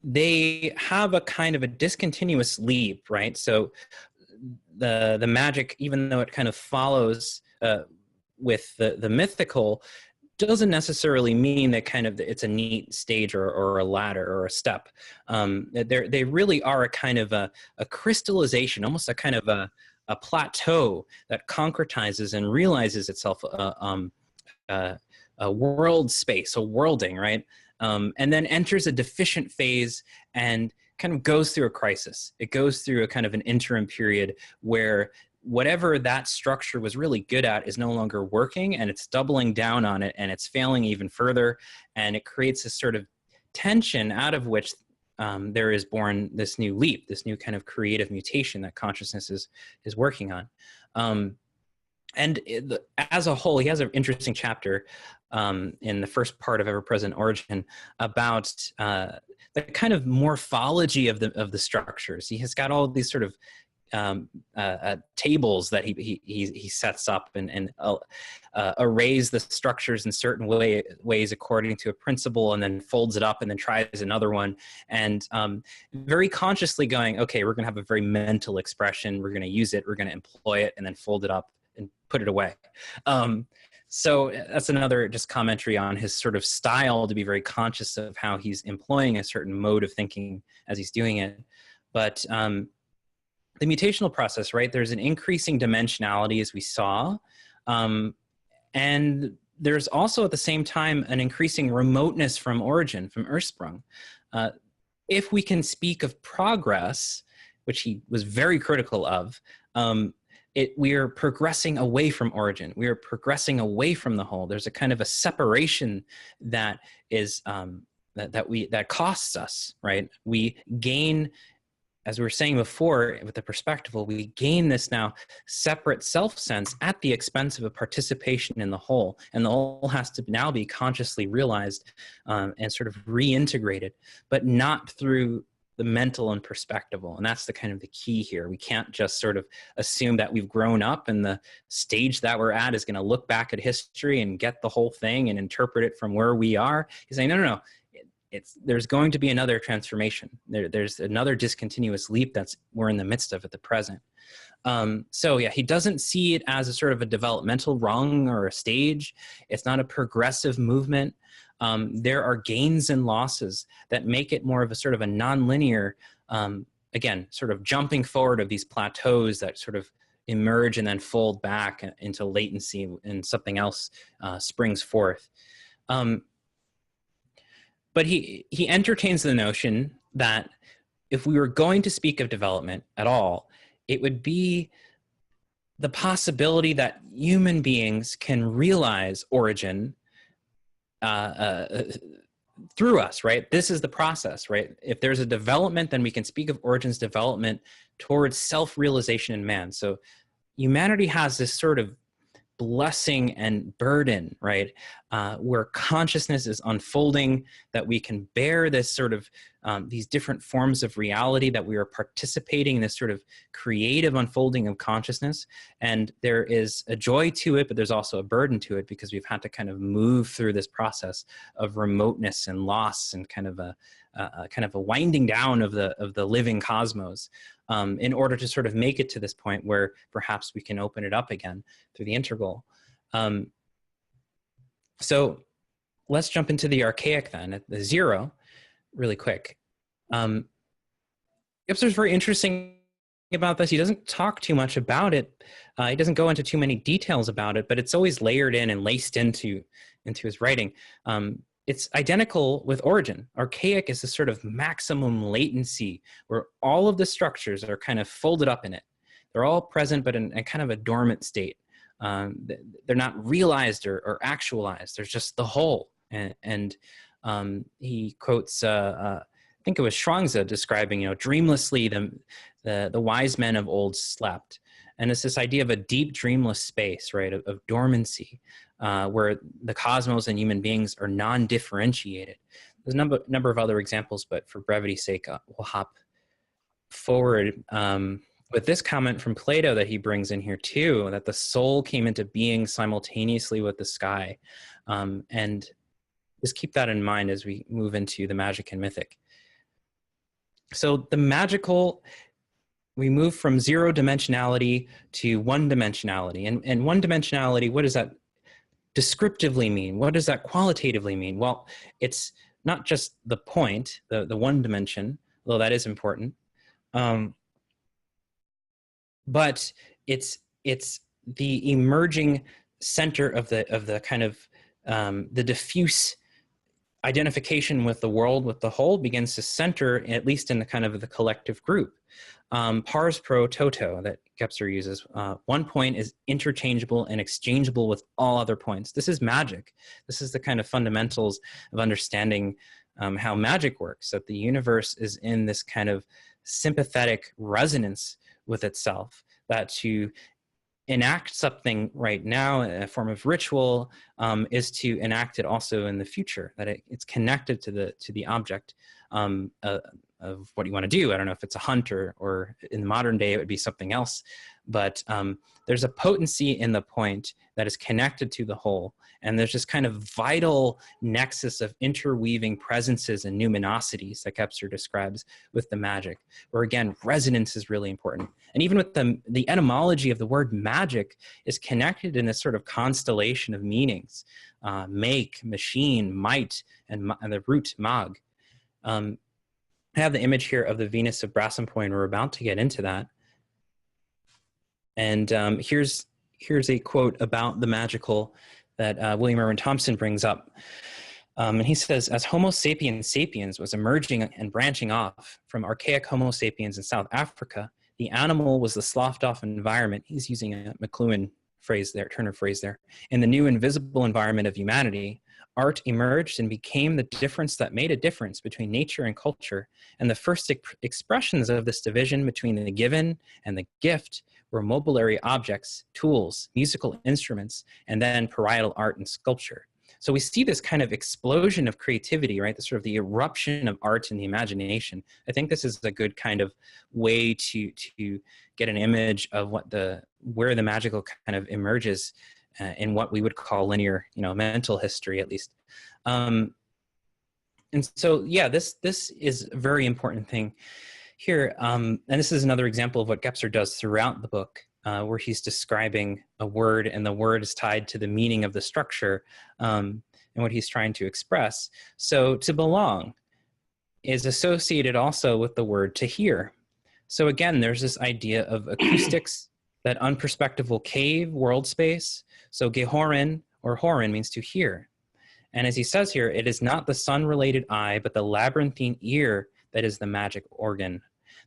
they have a kind of a discontinuous leap, right? So the magic, even though it kind of follows with the mythical, doesn't necessarily mean that kind of it's a neat stage or a ladder or a step. They really are a kind of a crystallization, almost a kind of a plateau that concretizes and realizes itself a world space, a worlding, right? And then enters a deficient phase and kind of goes through a crisis. It goes through a kind of an interim period where whatever that structure was really good at is no longer working, and it's doubling down on it, and it's failing even further, and it creates this sort of tension out of which there is born this new leap, this new kind of creative mutation that consciousness is working on. And as a whole, he has an interesting chapter in the first part of Ever-Present Origin about the kind of morphology of the structures. He has got all of these sort of tables that he sets up and arrays the structures in certain ways according to a principle, and then folds it up and then tries another one, and very consciously going, okay, we're going to have a very mental expression, we're going to use it, we're going to employ it, and then fold it up and put it away. So that's another just commentary on his sort of style, to be very conscious of how he's employing a certain mode of thinking as he's doing it. But the mutational process, right? There's an increasing dimensionality, as we saw. And there's also at the same time an increasing remoteness from origin, from Ursprung. If we can speak of progress, which he was very critical of, we are progressing away from origin. We are progressing away from the whole. There's a kind of a separation that is that costs us, right? We gain, as we were saying before with the perspectival, we gain this now separate self-sense at the expense of a participation in the whole. And the whole has to now be consciously realized and sort of reintegrated, but not through the mental and perspectival. And that's the kind of the key here. We can't just sort of assume that we've grown up and the stage that we're at is going to look back at history and get the whole thing and interpret it from where we are. He's saying, no. There's going to be another transformation. There's another discontinuous leap we're in the midst of at the present. So yeah, he doesn't see it as a sort of a developmental rung or a stage. It's not a progressive movement. There are gains and losses that make it more of a sort of a nonlinear, again, sort of jumping forward of these plateaus that sort of emerge and then fold back into latency, and something else springs forth. But he entertains the notion that if we were going to speak of development at all, it would be the possibility that human beings can realize origin through us, right? This is the process, right? If there's a development, then we can speak of origin's development towards self-realization in man. So humanity has this sort of blessing and burden, right? Where consciousness is unfolding, that we can bear this sort of, these different forms of reality, that we are participating in this sort of creative unfolding of consciousness. And there is a joy to it, but there's also a burden to it, because we've had to kind of move through this process of remoteness and loss and kind of a winding down of the living cosmos, in order to sort of make it to this point where perhaps we can open it up again through the integral. So let's jump into the archaic then, at the zero, really quick. Gebser's very interesting about this. He doesn't talk too much about it. He doesn't go into too many details about it, but it's always layered in and laced into his writing. It's identical with origin. Archaic is this sort of maximum latency where all of the structures are kind of folded up in it. They're all present, but in kind of a dormant state. They're not realized or actualized. There's just the whole. And he quotes, I think it was Chuang-Tzu describing, dreamlessly the wise men of old slept. And it's this idea of a deep dreamless space, right, of dormancy, where the cosmos and human beings are non-differentiated. There's a number of other examples, but for brevity's sake, we'll hop forward with this comment from Plato that he brings in here too, that the soul came into being simultaneously with the sky. And just keep that in mind as we move into the magic and mythic. So the magical, we move from zero dimensionality to one dimensionality. And one dimensionality, what does that descriptively mean? What does that qualitatively mean? Well, it's not just the point, the one dimension, although that is important, but it's the emerging center of the kind of the diffuse identification with the world, with the whole, begins to center, at least in the kind of the collective group. Pars pro toto that Gebser uses. One point is interchangeable and exchangeable with all other points. This is magic. This is the kind of fundamentals of understanding how magic works, that the universe is in this kind of sympathetic resonance with itself, that to enact something right now in a form of ritual is to enact it also in the future, that it's connected to the object of what you want to do. I don't know if it's a hunt or in the modern day it would be something else, but there's a potency in the point that is connected to the whole, and there's this kind of vital nexus of interweaving presences and numinosities that Gebser describes with the magic, where again resonance is really important. And even with the etymology of the word magic is connected in this sort of constellation of meanings, make, machine, might, and the root mag. I have the image here of the Venus of Brassempouy. We're about to get into that. And here's a quote about the magical that William Irwin Thompson brings up. And he says, as Homo sapiens sapiens was emerging and branching off from archaic Homo sapiens in South Africa, the animal was the sloughed off environment. He's using a McLuhan phrase there, Turner phrase there. In the new invisible environment of humanity, art emerged and became the difference that made a difference between nature and culture. And the first expressions of this division between the given and the gift were mobiliary objects, tools, musical instruments, and then parietal art and sculpture. So we see this kind of explosion of creativity, right? The sort of the eruption of art and the imagination. I think this is a good kind of way to get an image of where the magical kind of emerges in what we would call linear, mental history, at least. And so, yeah, this is a very important thing here. And this is another example of what Gebser does throughout the book, where he's describing a word, and the word is tied to the meaning of the structure and what he's trying to express. So to belong is associated also with the word to hear. So again, there's this idea of acoustics, that unperspectival cave world space. So gehoren or horen means to hear. And as he says here, it is not the sun-related eye, but the labyrinthine ear that is the magic organ.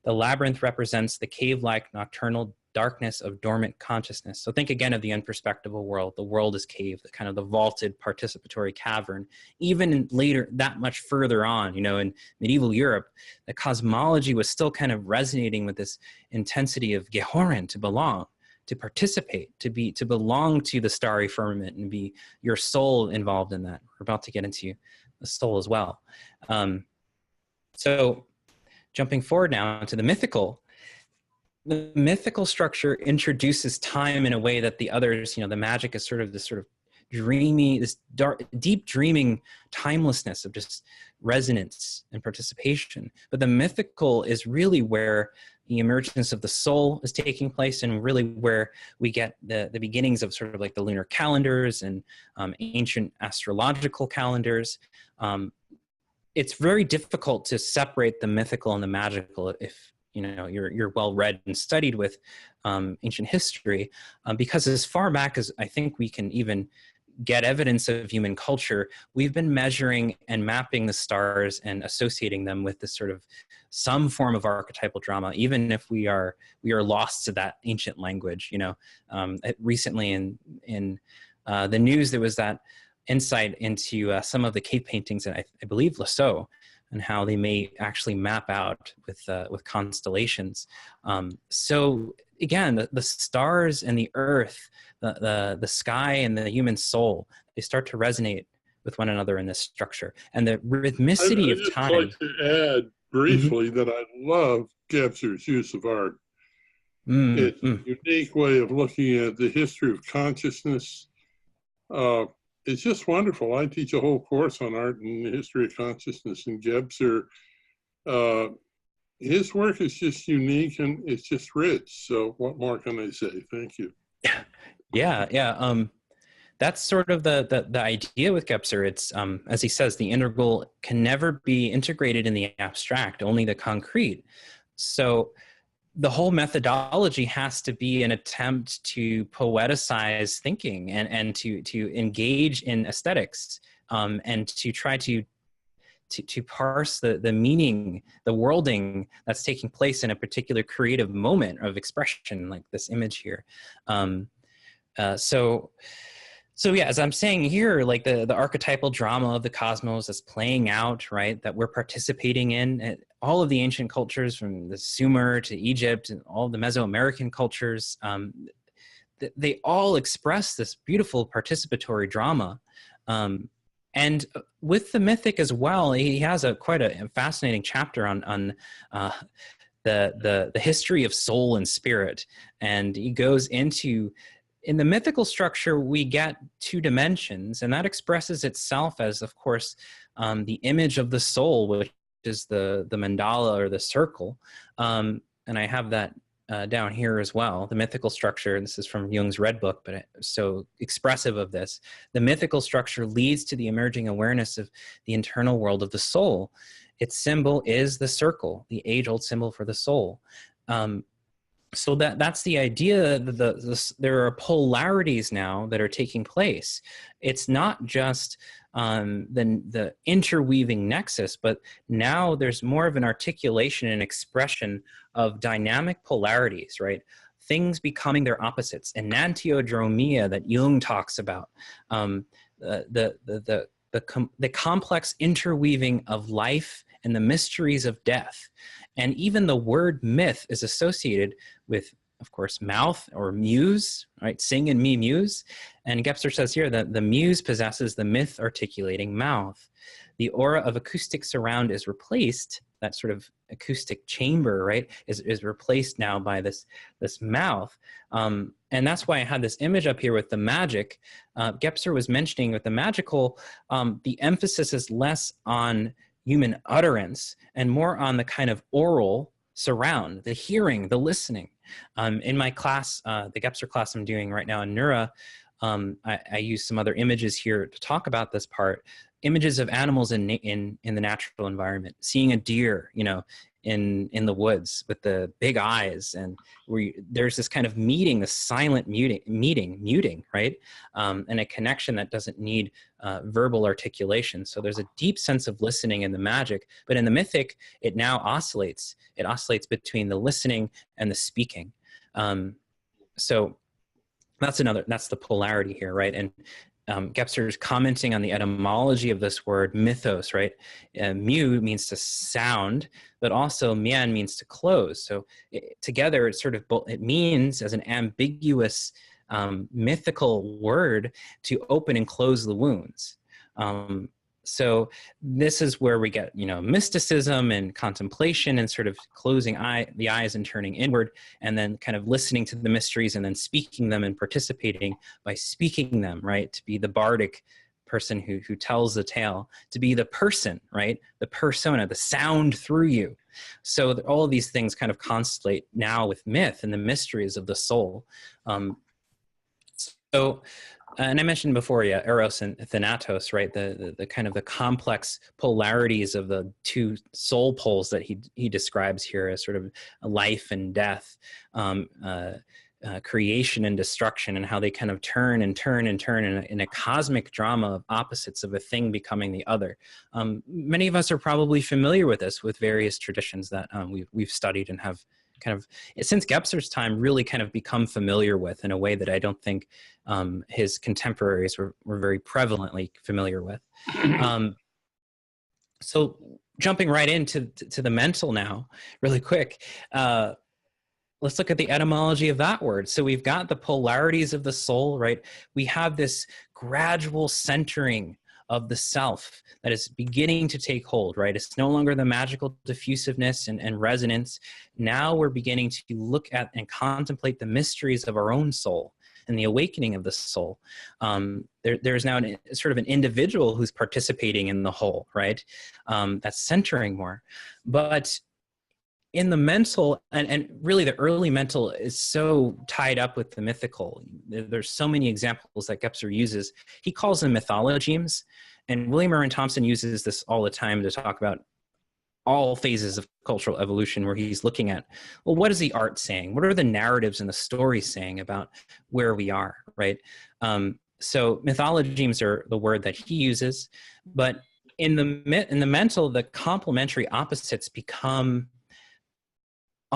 The labyrinth represents the cave-like nocturnal darkness of dormant consciousness. So think again of the unperspectival world. The world is cave, the kind of the vaulted participatory cavern. Even later, that much further on, in medieval Europe, the cosmology was still kind of resonating with this intensity of gehoren, to belong, to participate, to belong to the starry firmament and be your soul involved in that. We're about to get into the soul as well. So jumping forward now to the mythical structure introduces time in a way that the others, the magic is sort of this sort of dreamy, this dark, deep dreaming timelessness of just resonance and participation. But the mythical is really where the emergence of the soul is taking place, and really where we get the beginnings of sort of like the lunar calendars and ancient astrological calendars. It's very difficult to separate the mythical and the magical if you're well read and studied with ancient history, because as far back as I think we can even get evidence of human culture, we've been measuring and mapping the stars and associating them with this sort of some form of archetypal drama, even if we are lost to that ancient language. Recently in the news, there was that insight into some of the cave paintings, and I believe Lascaux, and how they may actually map out with constellations. So again, the stars and the earth, the sky and the human soul, they start to resonate with one another in this structure. And the rhythmicity of time. I'd like to add briefly that I love Gebser's use of art. It's a unique way of looking at the history of consciousness. It's just wonderful. I teach a whole course on art and the history of consciousness, and Gebser, his work is just unique and it's just rich. So what more can I say? Thank you. Yeah. That's sort of the idea with Gebser. It's, as he says, the integral can never be integrated in the abstract, only the concrete. So the whole methodology has to be an attempt to poeticize thinking and to engage in aesthetics, and to try to parse the meaning, the worlding that's taking place in a particular creative moment of expression, like this image here. So yeah, as I'm saying here, like the archetypal drama of the cosmos that's playing out, right, that we're participating in, all of the ancient cultures from the Sumer to Egypt and all the Mesoamerican cultures, they all express this beautiful participatory drama. And with the mythic as well, he has quite a fascinating chapter on the history of soul and spirit. And he goes into, in the mythical structure, we get two dimensions, and that expresses itself as, of course, the image of the soul, which is the mandala or the circle. And I have that down here as well. The mythical structure, this is from Jung's Red Book, but it's so expressive of this. The mythical structure leads to the emerging awareness of the internal world of the soul. Its symbol is the circle, the age-old symbol for the soul. So that's the idea that there are polarities now that are taking place. It's not just the interweaving nexus, but now there's more of an articulation and expression of dynamic polarities, right? Things becoming their opposites. Enantiodromia that Jung talks about, the complex interweaving of life and the mysteries of death. And even the word myth is associated with, of course, mouth or muse, right? Sing in me, muse. And Gebser says here that the muse possesses the myth articulating mouth. The aura of acoustic surround is replaced, that sort of acoustic chamber, right, is replaced now by this mouth. And that's why I had this image up here with the magic. Gebser was mentioning with the magical, the emphasis is less on human utterance and more on the kind of oral surround, the hearing, the listening. In my class, the Gebser class I'm doing right now in Neura, I use some other images here to talk about this part. Images of animals in the natural environment, seeing a deer, in the woods with the big eyes, and there's this kind of meeting, the silent muting, right? And a connection that doesn't need verbal articulation. So there's a deep sense of listening in the magic, but in the mythic, it now oscillates. It oscillates between the listening and the speaking. So that's the polarity here, right? And Gebser's commenting on the etymology of this word mythos, right? Mu means to sound, but also mien means to close. So together, it sort of it means as an ambiguous mythical word to open and close the wounds. So this is where we get, mysticism and contemplation and sort of closing the eyes and turning inward, and then kind of listening to the mysteries and then speaking them and participating by speaking them, right? To be the bardic person who tells the tale, to be the person, right? The persona, the sound through you. So all of these things kind of constellate now with myth and the mysteries of the soul. And I mentioned before, Eros and Thanatos, right? The kind of the complex polarities of the two soul poles that he describes here as sort of life and death, creation and destruction, and how they kind of turn and turn and turn in a cosmic drama of opposites of a thing becoming the other. Many of us are probably familiar with this, with various traditions that we've studied and have kind of, since Gebser's time, really kind of become familiar with in a way that I don't think his contemporaries were very prevalently familiar with. So jumping right into the mental now, really quick, let's look at the etymology of that word. So we've got the polarities of the soul, right? We have this gradual centering of the self that is beginning to take hold, right? It's no longer the magical diffusiveness and resonance. Now we're beginning to look at and contemplate the mysteries of our own soul and the awakening of the soul. There's now sort of an individual who's participating in the whole, right? That's centering more. But in the mental, and really the early mental is so tied up with the mythical. There's so many examples that Gebser uses. He calls them mythologemes, and William Irwin Thompson uses this all the time to talk about all phases of cultural evolution, where he's looking at, well, what is the art saying? What are the narratives and the stories saying about where we are, right? So mythologemes are the word that he uses, but in the mental, the complementary opposites become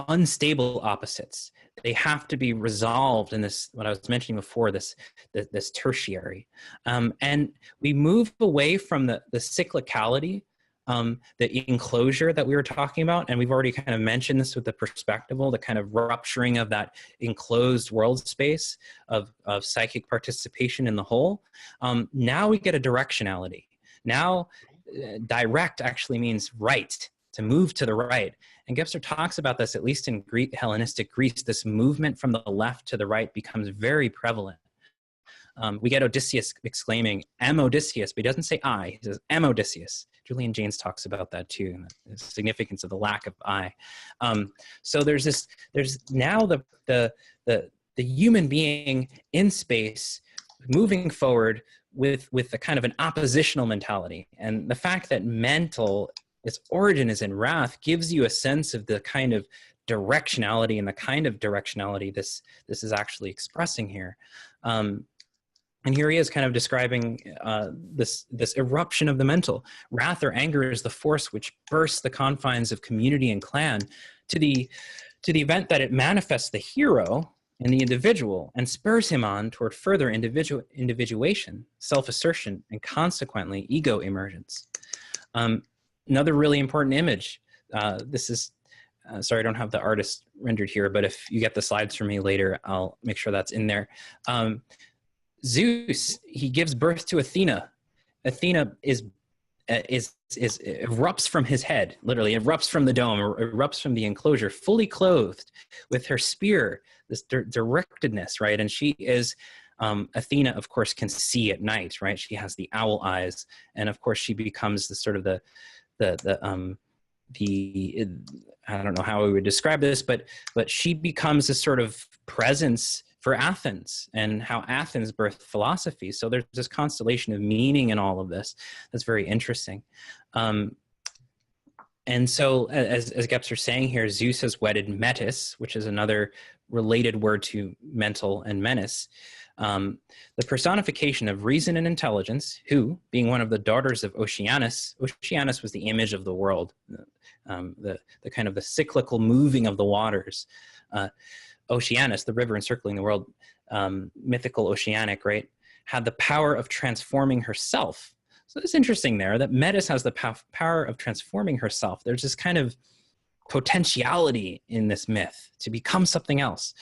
unstable opposites. They have to be resolved in this, what I was mentioning before, this tertiary. And we move away from the cyclicality, the enclosure that we were talking about, and we've already kind of mentioned this with the perspectival, the kind of rupturing of that enclosed world space of psychic participation in the whole. Now we get a directionality. Now direct actually means right, to move to the right. And Gebser talks about this, at least in Hellenistic Greece, this movement from the left to the right becomes very prevalent. We get Odysseus exclaiming, "Am Odysseus," but he doesn't say I, he says, "Am Odysseus." Julian Jaynes talks about that too, and the significance of the lack of I. So there's now the human being in space moving forward with the kind of an oppositional mentality. And the fact that mental, its origin is in wrath, gives you a sense of the kind of directionality and the kind of directionality this is actually expressing here. And here he is kind of describing this eruption of the mental. Wrath or anger is the force which bursts the confines of community and clan to the event that it manifests the hero in the individual and spurs him on toward further individuation, self-assertion, and consequently ego emergence. Another really important image. This is, sorry, I don't have the artist rendered here, but if you get the slides from me later, I'll make sure that's in there. Zeus, he gives birth to Athena. Athena erupts from his head, literally erupts from the dome, or erupts from the enclosure, fully clothed with her spear, this directedness, right? And she is, Athena, of course, can see at night, right? She has the owl eyes, and of course, she becomes the sort of the I don't know how we would describe this, but she becomes a sort of presence for Athens, and how Athens birthed philosophy. So there's this constellation of meaning in all of this that's very interesting. And so, as Gebser's saying here, Zeus has wedded Metis, which is another related word to mental and menace, the personification of reason and intelligence, who, being one of the daughters of Oceanus was the image of the world, the kind of the cyclical moving of the waters. Oceanus, the river encircling the world, mythical oceanic, right? had the power of transforming herself. So it's interesting there that Metis has the power of transforming herself. There's this kind of potentiality in this myth to become something else.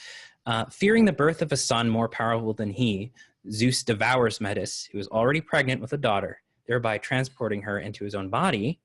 Fearing the birth of a son more powerful than he, Zeus devours Metis, who is already pregnant with a daughter, thereby transporting her into his own body.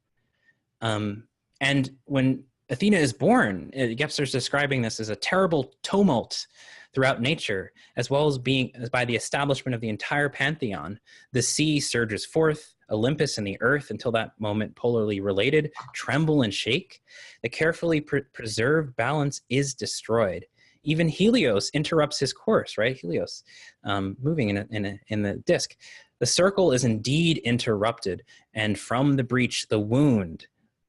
And when Athena is born, Gebser's describing this as a terrible tumult throughout nature, as well as by the establishment of the entire pantheon. The sea surges forth, Olympus and the earth, until that moment polarly related, tremble and shake. The carefully preserved balance is destroyed. Even Helios interrupts his course, right? Helios moving in the disk. The circle is indeed interrupted, and from the breach, the wound,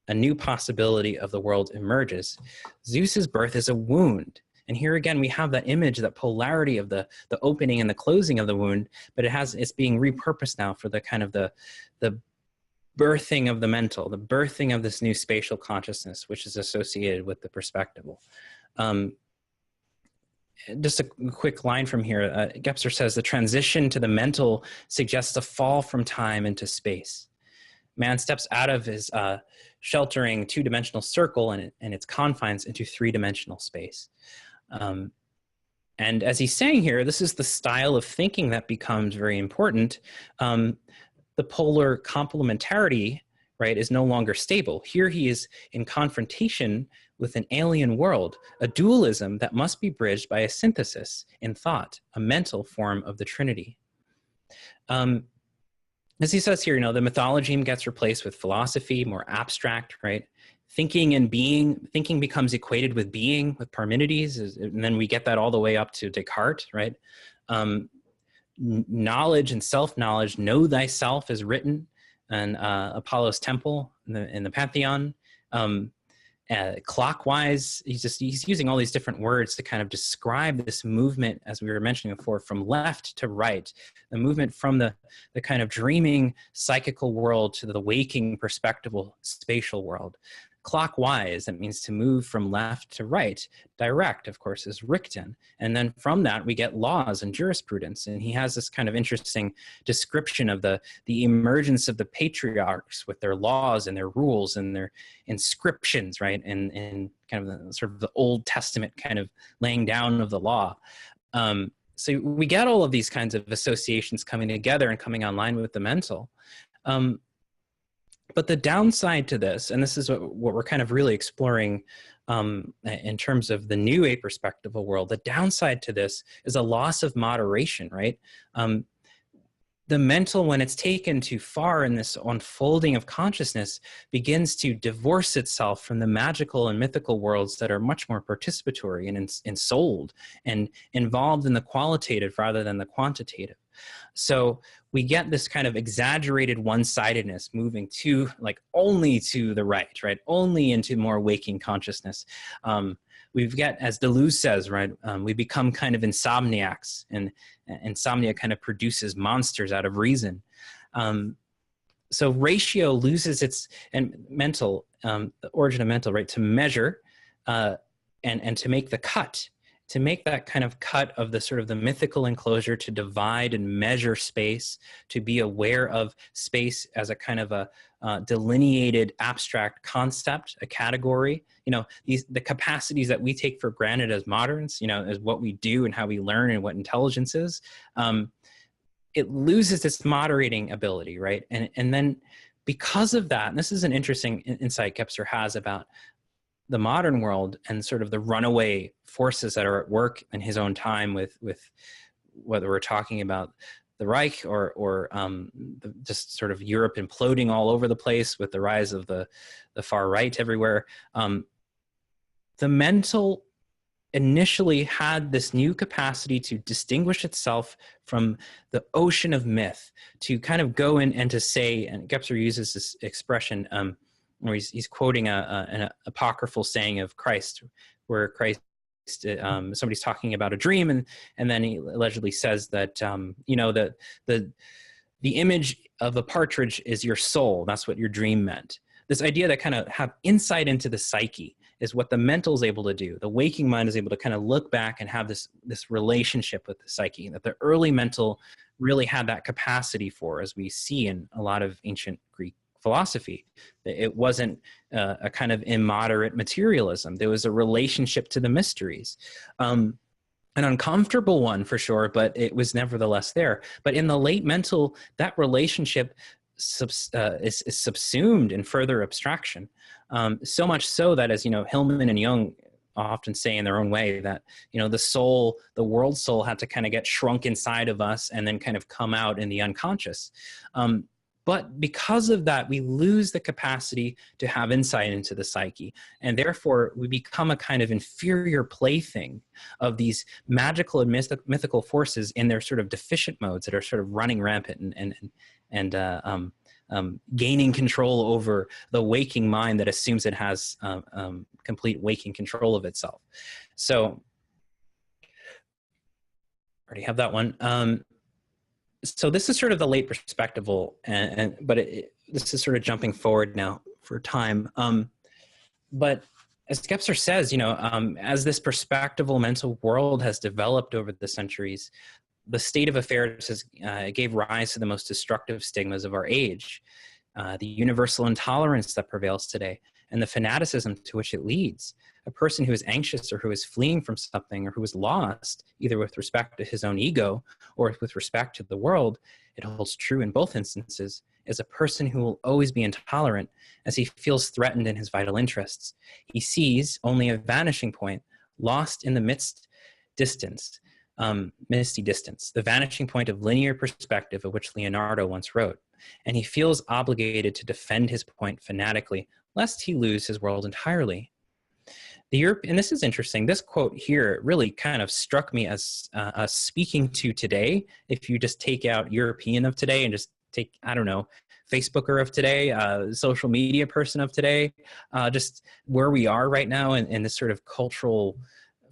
a new possibility of the world emerges. Zeus's birth is a wound. And here again, we have that image, that polarity of the opening and the closing of the wound, but it's being repurposed now for the kind of the birthing of the mental, the birthing of this new spatial consciousness, which is associated with the perspectival. Just a quick line from here. Gebser says, the transition to the mental suggests a fall from time into space. Man steps out of his sheltering two-dimensional circle and its confines into three-dimensional space. And as he's saying here, this is the style of thinking that becomes very important. The polar complementarity, right, is no longer stable. Here he is in confrontation with an alien world, a dualism that must be bridged by a synthesis in thought, a mental form of the Trinity. As he says here, the mythology gets replaced with philosophy, more abstract, right? Thinking and being, thinking becomes equated with being, with Parmenides, and then we get that all the way up to Descartes, right? Knowledge and self-knowledge, know thyself is written in Apollo's temple in the Pantheon. Clockwise, he's using all these different words to kind of describe this movement, as we were mentioning before, from left to right, the movement from the kind of dreaming psychical world to the waking perspectival spatial world. Clockwise, that means to move from left to right. Direct, of course, is Richten. And then from that, we get laws and jurisprudence. And he has this kind of interesting description of the emergence of the patriarchs with their laws and their rules and their inscriptions, right? And kind of the sort of the Old Testament kind of laying down of the law. So we get all of these kinds of associations coming together and coming online with the mental. But the downside to this, and this is what we're kind of really exploring in terms of the new a-perspectival world, the downside to this is a loss of moderation, right? The mental, when it's taken too far in this unfolding of consciousness, begins to divorce itself from the magical and mythical worlds that are much more participatory and ensouled and involved in the qualitative rather than the quantitative. So we get this kind of exaggerated one-sidedness moving to only to the right? Only into more waking consciousness. We've got, as Deleuze says, right, we become kind of insomniacs, and insomnia kind of produces monsters out of reason. So ratio loses its, and mental, the origin of mental, right, to measure and to make the cut, to make that kind of cut of the sort of the mythical enclosure, to divide and measure space, to be aware of space as a kind of a delineated abstract concept, a category. The capacities that we take for granted as moderns, as what we do and how we learn and what intelligence is, it loses its moderating ability, right? And then because of that, and this is an interesting insight Gebser has about the modern world and sort of the runaway forces that are at work in his own time with whether we're talking about the Reich or just sort of Europe imploding all over the place with the rise of the far right everywhere. The mental initially had this new capacity to distinguish itself from the ocean of myth, to kind of go in and to say, and Gebser uses this expression, where he's quoting an apocryphal saying of Christ, where Christ, somebody's talking about a dream, and then he allegedly says that that the image of a partridge is your soul. That's what your dream meant. This idea that kind of have insight into the psyche is what the mental is able to do. The waking mind is able to kind of look back and have this relationship with the psyche, that the early mental really had that capacity for, as we see in a lot of ancient Greek philosophy. It wasn't a kind of immoderate materialism. There was a relationship to the mysteries. An uncomfortable one for sure, but it was nevertheless there. But in the late mental, that relationship is subsumed in further abstraction. So much so that, as Hillman and Jung often say in their own way, that the soul, the world soul, had to kind of get shrunk inside of us and then kind of come out in the unconscious. But because of that, we lose the capacity to have insight into the psyche. And therefore, we become a kind of inferior plaything of these magical and mythical forces in their sort of deficient modes that are sort of running rampant and gaining control over the waking mind that assumes it has complete waking control of itself. So, already have that one. So this is sort of the late perspectival, but this is sort of jumping forward now for time. But as Gebser says, as this perspectival mental world has developed over the centuries, the state of affairs gave rise to the most destructive stigmas of our age, the universal intolerance that prevails today, and the fanaticism to which it leads. A person who is anxious or who is fleeing from something or who is lost, either with respect to his own ego or with respect to the world, it holds true in both instances, is a person who will always be intolerant as he feels threatened in his vital interests. He sees only a vanishing point, lost in the misty distance, the vanishing point of linear perspective of which Leonardo once wrote. And he feels obligated to defend his point fanatically, lest he lose his world entirely. And this is interesting, this quote here really kind of struck me as speaking to today. If you just take out European of today and just take, I don't know, Facebooker of today, social media person of today, just where we are right now in this sort of cultural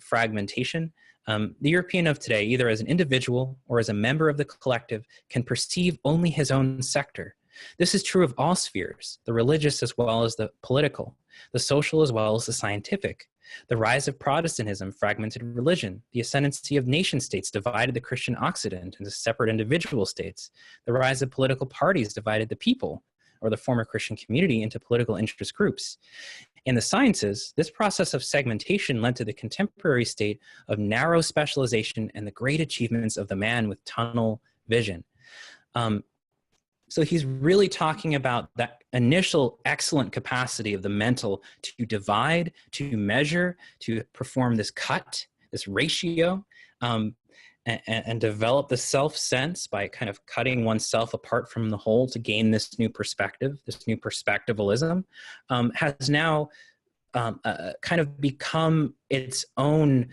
fragmentation. The European of today, either as an individual or as a member of the collective, can perceive only his own sector. This is true of all spheres, the religious as well as the political, the social as well as the scientific. The rise of Protestantism fragmented religion. The ascendancy of nation states divided the Christian Occident into separate individual states. The rise of political parties divided the people, or the former Christian community, into political interest groups. In the sciences, this process of segmentation led to the contemporary state of narrow specialization and the great achievements of the man with tunnel vision. So he's really talking about that initial excellent capacity of the mental to divide, to measure, to perform this cut, this ratio, and develop the self-sense by kind of cutting oneself apart from the whole to gain this new perspective, this new perspectivalism, has now kind of become its own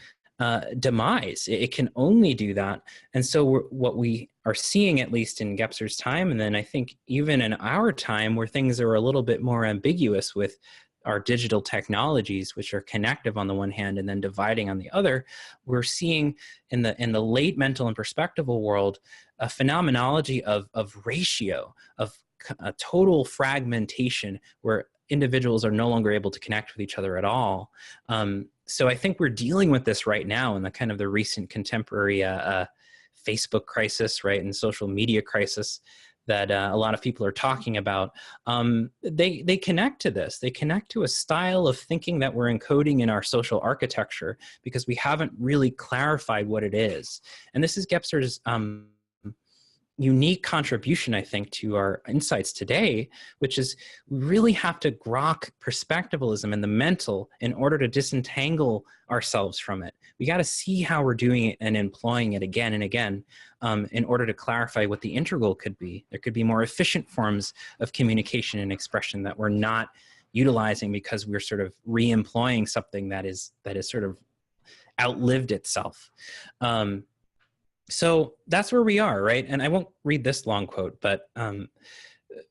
demise. It can only do that. And so what we are seeing, at least in Gebser's time, and then I think even in our time, where things are a little bit more ambiguous with our digital technologies, which are connective on the one hand and then dividing on the other, we're seeing in the late mental and perspectival world a phenomenology of ratio, of a total fragmentation, where individuals are no longer able to connect with each other at all. So I think we're dealing with this right now in the kind of the recent contemporary Facebook crisis, right, and social media crisis that a lot of people are talking about. They connect to this. They connect to a style of thinking that we're encoding in our social architecture because we haven't really clarified what it is. And this is Gebser's unique contribution, I think, to our insights today, which is we really have to grok perspectivalism and the mental in order to disentangle ourselves from it. We got to see how we're doing it and employing it again and again in order to clarify what the integral could be. There could be more efficient forms of communication and expression that we're not utilizing because we're sort of re-employing something that is sort of outlived itself. So that's where we are, right? And I won't read this long quote, but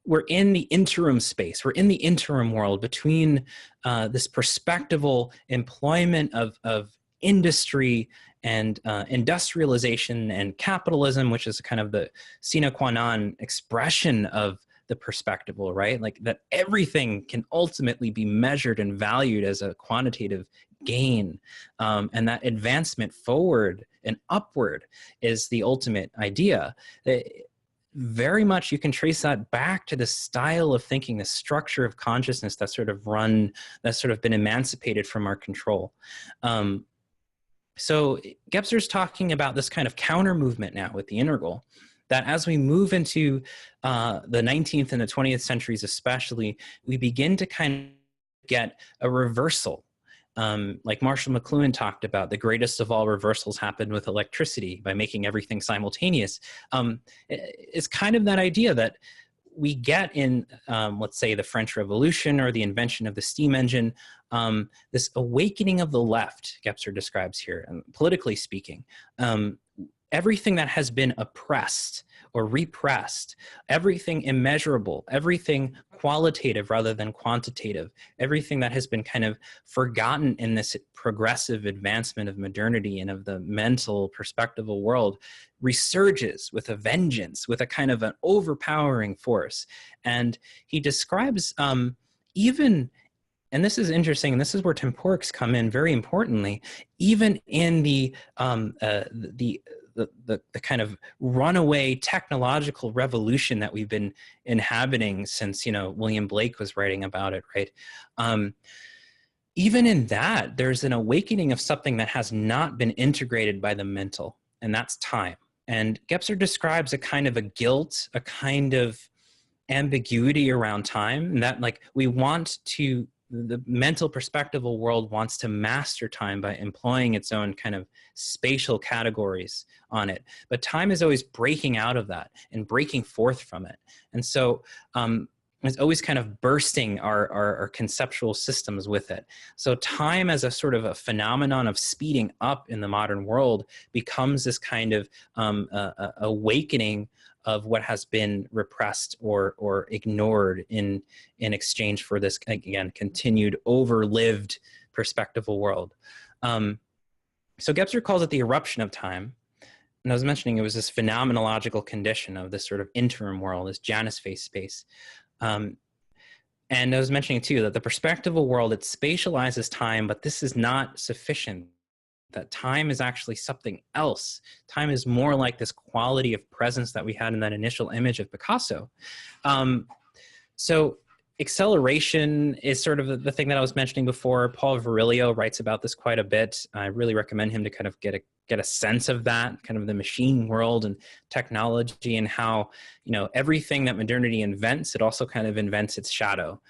we're in the interim space. We're in the interim world between this perspectival employment of industry and industrialization and capitalism, which is kind of the sine qua non expression of the perspectival, right? Like that everything can ultimately be measured and valued as a quantitative gain, and that advancement forward and upward is the ultimate idea. Very much you can trace that back to the style of thinking, the structure of consciousness that's sort of been emancipated from our control. So Gebser's talking about this kind of counter movement now with the integral, that as we move into the 19th and the 20th centuries especially, we begin to kind of get a reversal. Like Marshall McLuhan talked about, the greatest of all reversals happened with electricity by making everything simultaneous. It's kind of that idea that we get in, let's say, the French Revolution or the invention of the steam engine, this awakening of the left, Gebser describes here, politically speaking. Everything that has been oppressed or repressed, everything immeasurable, everything qualitative rather than quantitative, everything that has been kind of forgotten in this progressive advancement of modernity and of the mental perspectival world resurges with a vengeance, with a kind of an overpowering force. And he describes even, and this is interesting, and this is where temporics come in very importantly, even in the kind of runaway technological revolution that we've been inhabiting since, William Blake was writing about it, right? Even in that, there's an awakening of something that has not been integrated by the mental, and that's time. And Gebser describes a kind of a guilt, a kind of ambiguity around time, and that like the mental perspectival world wants to master time by employing its own kind of spatial categories on it. But time is always breaking out of that and breaking forth from it. And so it's always kind of bursting our conceptual systems with it. So time as a sort of a phenomenon of speeding up in the modern world becomes this kind of awakening of what has been repressed or ignored in exchange for this, again, continued overlived perspectival world. So Gebser calls it the eruption of time. And I was mentioning it was this phenomenological condition of this sort of interim world, this Janus phase space. And I was mentioning too that the perspectival world, it spatializes time, but this is not sufficient. That time is actually something else. Time is more like this quality of presence that we had in that initial image of Picasso. So acceleration is sort of the thing that I was mentioning before. Paul Virilio writes about this quite a bit. I really recommend him to kind of get a sense of that, kind of the machine world and technology, and how, everything that modernity invents, it also kind of invents its shadow.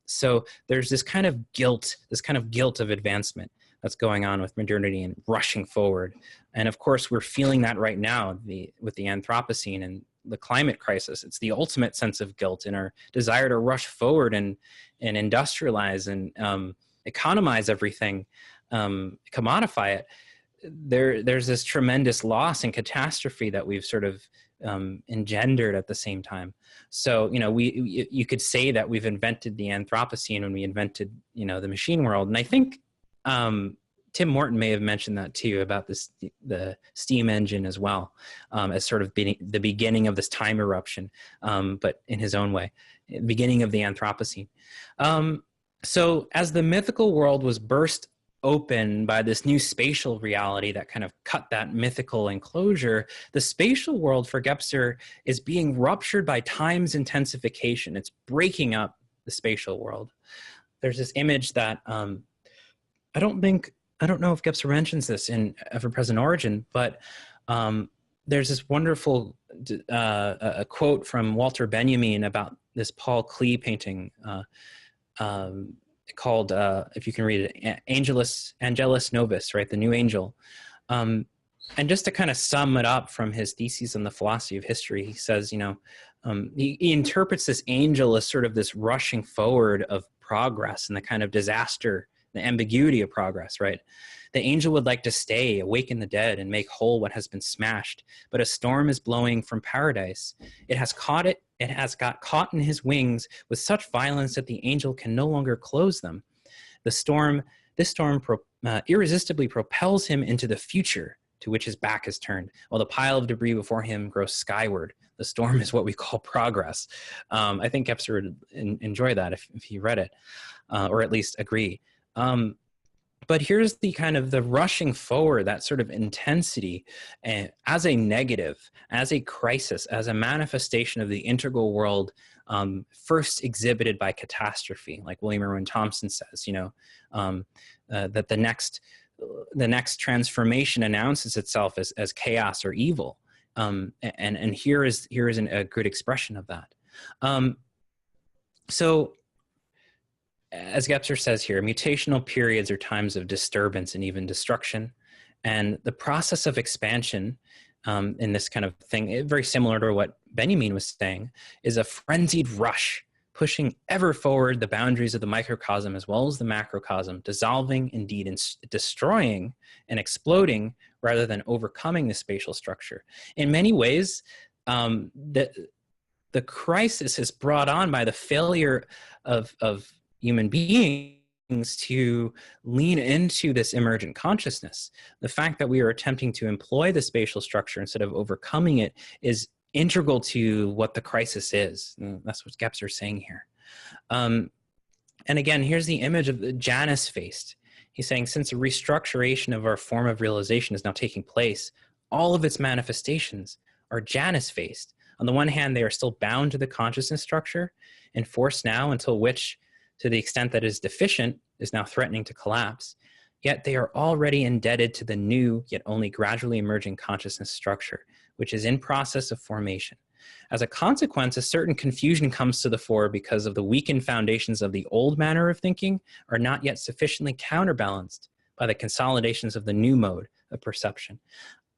So there's this kind of guilt of advancement that's going on with modernity and rushing forward. And of course, we're feeling that right now with the Anthropocene and the climate crisis. It's the ultimate sense of guilt in our desire to rush forward and industrialize and economize everything, commodify it. There's this tremendous loss and catastrophe that we've sort of engendered at the same time. So, you could say that we've invented the Anthropocene when we invented, the machine world. And I think Tim Morton may have mentioned that too, about the steam engine as well, as sort of being the beginning of this time eruption, but in his own way, beginning of the Anthropocene. So as the mythical world was burst open by this new spatial reality that kind of cut that mythical enclosure, the spatial world for Gebser is being ruptured by time's intensification. It's breaking up the spatial world. There's this image that I don't know if Gebser mentions this in Ever-Present Origin, but there's this wonderful a quote from Walter Benjamin about this Paul Klee painting called, if you can read it, Angelus Novus, right, the new angel. And just to kind of sum it up from his theses on the philosophy of history, he says, he interprets this angel as sort of this rushing forward of progress and the kind of disaster, the ambiguity of progress, right? The angel would like to stay, awaken the dead, and make whole what has been smashed. But a storm is blowing from paradise. It has got caught in his wings with such violence that the angel can no longer close them. This storm irresistibly propels him into the future, to which his back is turned, while the pile of debris before him grows skyward. The storm is what we call progress. I think Gebser would enjoy that if he read it, or at least agree. But here's the kind of the rushing forward, that sort of intensity as a negative, as a crisis, as a manifestation of the integral world, first exhibited by catastrophe, like William Irwin Thompson says, that the next transformation announces itself as chaos or evil. And here is a good expression of that. So, as Gebser says here, mutational periods are times of disturbance and even destruction. And the process of expansion in this kind of thing, very similar to what Benjamin was saying, is a frenzied rush, pushing ever forward the boundaries of the microcosm as well as the macrocosm, dissolving, indeed, and destroying and exploding rather than overcoming the spatial structure. In many ways, the crisis is brought on by the failure of human beings to lean into this emergent consciousness. The fact that we are attempting to employ the spatial structure instead of overcoming it is integral to what the crisis is. And that's what Gebser is saying here. And again, here's the image of the Janus-faced. He's saying, since a restructuration of our form of realization is now taking place, all of its manifestations are Janus-faced. On the one hand, they are still bound to the consciousness structure and force now until which, to the extent that is deficient, is now threatening to collapse. Yet they are already indebted to the new, yet only gradually emerging consciousness structure, which is in process of formation. As a consequence, a certain confusion comes to the fore because of the weakened foundations of the old manner of thinking are not yet sufficiently counterbalanced by the consolidations of the new mode of perception.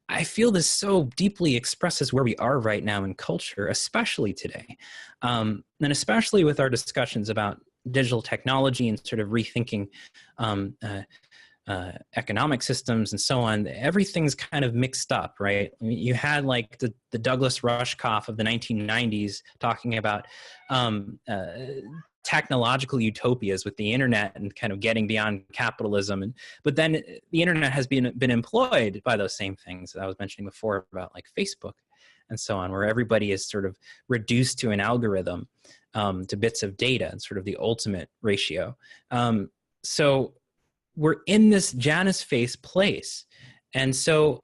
I feel this so deeply expresses where we are right now in culture, especially today, and especially with our discussions about digital technology and sort of rethinking economic systems and so on. Everything's kind of mixed up, right? I mean, you had like the Douglas Rushkoff of the 1990s talking about technological utopias with the internet and kind of getting beyond capitalism. But then the internet has been employed by those same things that I was mentioning before about like Facebook and so on, where everybody is sort of reduced to an algorithm, to bits of data and sort of the ultimate ratio. So we're in this Janus-faced place. And so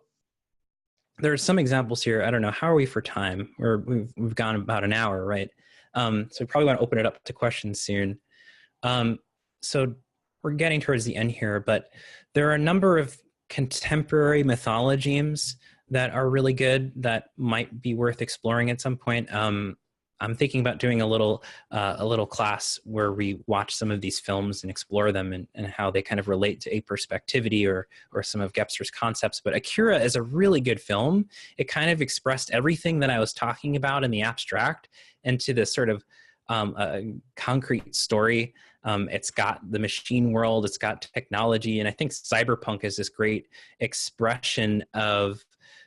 there are some examples here. I don't know, how are we for time? We've gone about an hour, right? So we probably want to open it up to questions soon. So we're getting towards the end here, but there are a number of contemporary mythologies that are really good that might be worth exploring at some point. I'm thinking about doing a little class where we watch some of these films and explore them and how they kind of relate to a-perspectivity or some of Gebser's concepts. But Akira is a really good film. It kind of expressed everything that I was talking about in the abstract into this sort of concrete story. It's got the machine world, it's got technology, and I think cyberpunk is this great expression of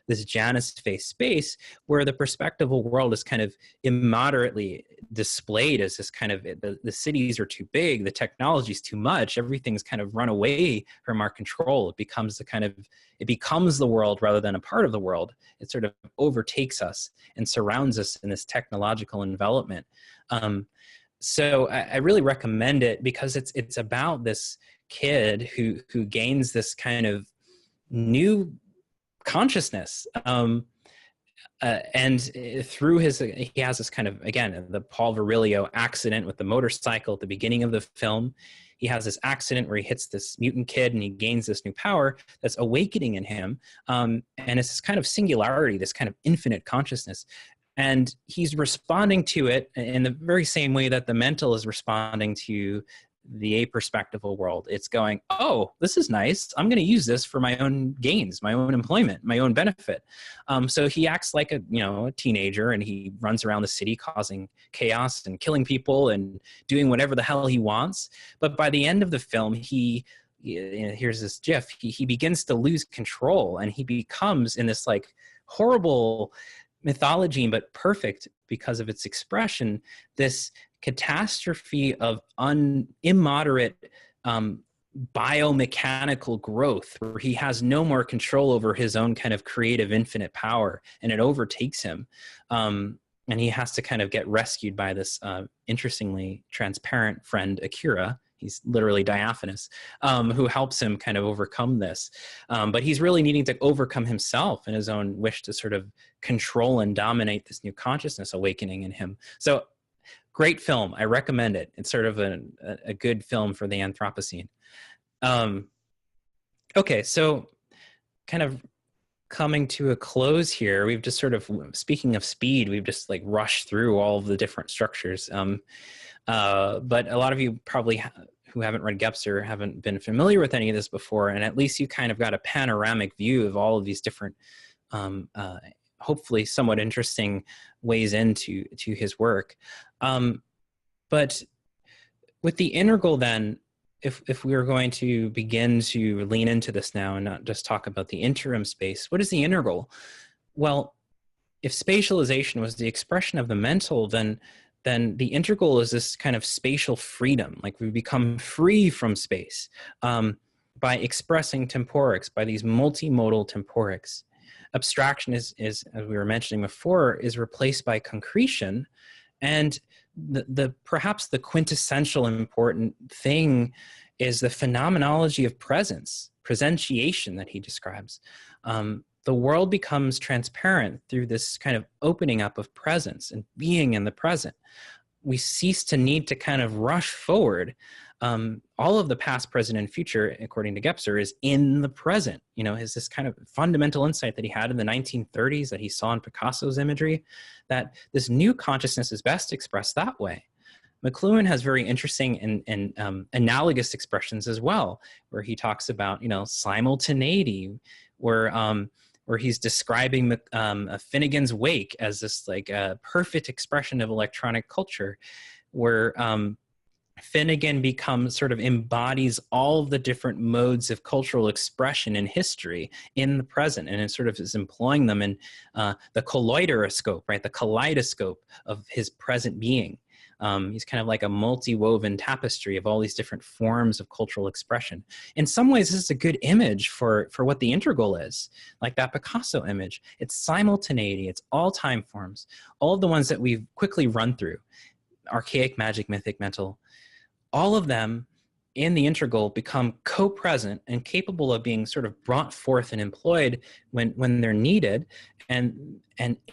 this Janus-faced space where the perspectival world is kind of immoderately displayed as this kind of, the cities are too big, the technology is too much, everything's kind of run away from our control. It becomes the world rather than a part of the world. It sort of overtakes us and surrounds us in this technological envelopment. So I really recommend it because it's about this kid who gains this kind of new consciousness, and through he has this kind of, again, the Paul Virilio accident with the motorcycle at the beginning of the film. He has this accident where he hits this mutant kid and he gains this new power that's awakening in him, and it's this kind of singularity, this kind of infinite consciousness. And he's responding to it in the very same way that the mental is responding to the a-perspectival world. It's going, oh, this is nice. I'm going to use this for my own gains, my own employment, my own benefit. So he acts like a teenager, and he runs around the city causing chaos and killing people and doing whatever the hell he wants. But by the end of the film, here's this GIF, he begins to lose control, and he becomes in this like horrible mythology, but perfect because of its expression, this catastrophe of immoderate biomechanical growth where he has no more control over his own kind of creative infinite power, and it overtakes him, and he has to kind of get rescued by this interestingly transparent friend Akira he's literally diaphanous, who helps him kind of overcome this. But he's really needing to overcome himself and his own wish to sort of control and dominate this new consciousness awakening in him. So great film. I recommend it. It's sort of a good film for the Anthropocene. Okay, so kind of coming to a close here, we've just sort of, speaking of speed, we've just like rushed through all of the different structures. But a lot of you probably who haven't read Gebser haven't been familiar with any of this before, and at least you kind of got a panoramic view of all of these different, hopefully somewhat interesting ways into his work. But with the integral then, if we are going to begin to lean into this now and not just talk about the interim space, what is the integral? Well, if spatialization was the expression of the mental, then the integral is this kind of spatial freedom. Like we become free from space by expressing temporics, by these multimodal temporics. Abstraction is, as we were mentioning before, is replaced by concretion, and perhaps the quintessential important thing is the phenomenology of presence, presentiation that he describes. The world becomes transparent through this kind of opening up of presence and being in the present. We cease to need to kind of rush forward. All of the past, present, and future, according to Gebser, is in the present. You know, is this kind of fundamental insight that he had in the 1930s that he saw in Picasso's imagery, that this new consciousness is best expressed that way. McLuhan has very interesting and analogous expressions as well, where he talks about, you know, simultaneity, where he's describing Finnegan's Wake as this like perfect expression of electronic culture, where Finnegan embodies all of the different modes of cultural expression in history in the present, and it sort of is employing them in the kaleidoscope, right? The kaleidoscope of his present being. He's kind of like a multi-woven tapestry of all these different forms of cultural expression. In some ways, this is a good image for what the integral is, like that Picasso image. It's simultaneity, it's all time forms, all of the ones that we've quickly run through, archaic, magic, mythic, mental, all of them in the integral become co-present and capable of being sort of brought forth and employed when they're needed, and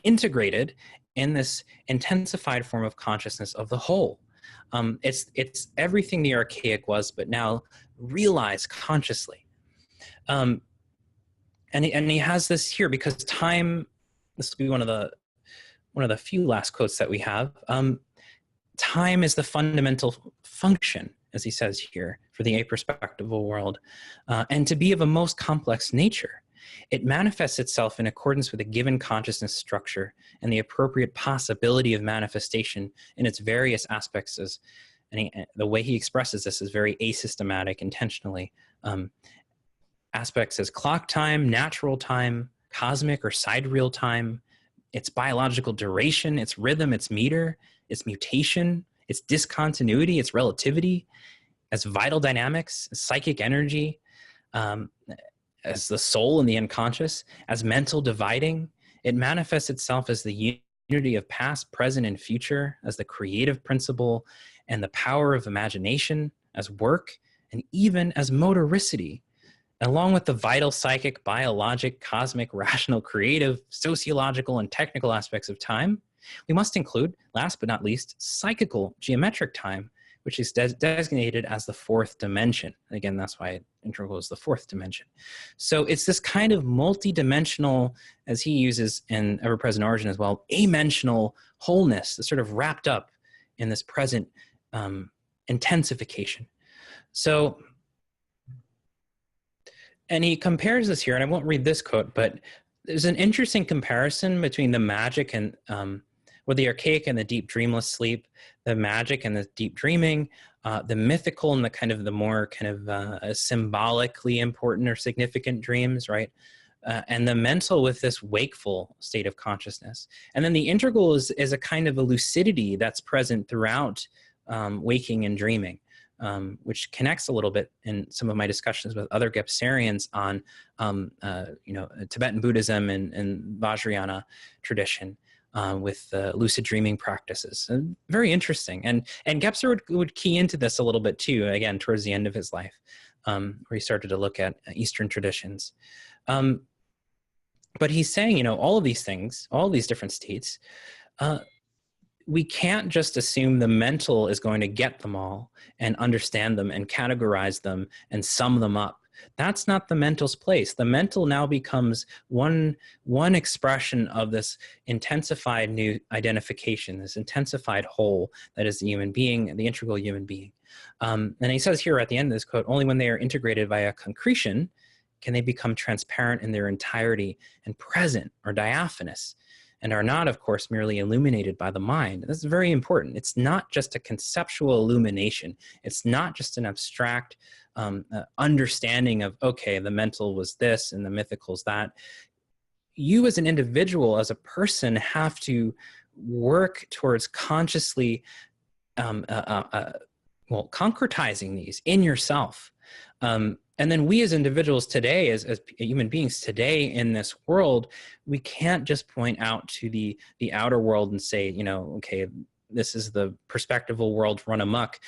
integrated in this intensified form of consciousness of the whole. It's everything the archaic was, but now realized consciously. And he has this here because time. This will be one of the few last quotes that we have. Time is the fundamental function, as he says here, for the a-perspectival world, and to be of a most complex nature. It manifests itself in accordance with a given consciousness structure and the appropriate possibility of manifestation in its various aspects. The way he expresses this is very asystematic, intentionally. Aspects as clock time, natural time, cosmic or sidereal time, its biological duration, its rhythm, its meter, its mutation, its discontinuity, its relativity, as vital dynamics, psychic energy, as the soul and the unconscious, as mental dividing. It manifests itself as the unity of past, present, and future, as the creative principle and the power of imagination, as work, and even as motoricity, along with the vital psychic, biologic, cosmic, rational, creative, sociological, and technical aspects of time. We must include, last but not least, psychical geometric time, which is designated as the fourth dimension. And again, that's why integral is the fourth dimension. So it's this kind of multi-dimensional, as he uses in Ever-Present Origin as well, amentional wholeness that's sort of wrapped up in this present intensification. So, and he compares this here, and I won't read this quote, but there's an interesting comparison between the magic and or the archaic and the deep dreamless sleep, the magic and the deep dreaming, the mythical and the kind of the more kind of symbolically important or significant dreams, right? And the mental with this wakeful state of consciousness. And then the integral is a kind of a lucidity that's present throughout waking and dreaming, which connects a little bit in some of my discussions with other Gebserians on, Tibetan Buddhism and Vajrayana tradition. with lucid dreaming practices. Very interesting. And Gebser would key into this a little bit too, again, towards the end of his life, where he started to look at Eastern traditions. But he's saying, all of these things, all of these different states, we can't just assume the mental is going to get them all and understand them and categorize them and sum them up. That's not the mental's place. The mental now becomes one expression of this intensified new identification, this intensified whole that is the human being, the integral human being. And he says here at the end of this quote, only when they are integrated via concretion can they become transparent in their entirety and present or diaphanous, and are not, of course, merely illuminated by the mind. This is very important. It's not just a conceptual illumination. It's not just an abstract understanding of, okay, the mental was this and the mythical is that. You as an individual, as a person, have to work towards consciously concretizing these in yourself. And then we as individuals today, as human beings today in this world, we can't just point out to the outer world and say, okay, this is the perspectival world run amok.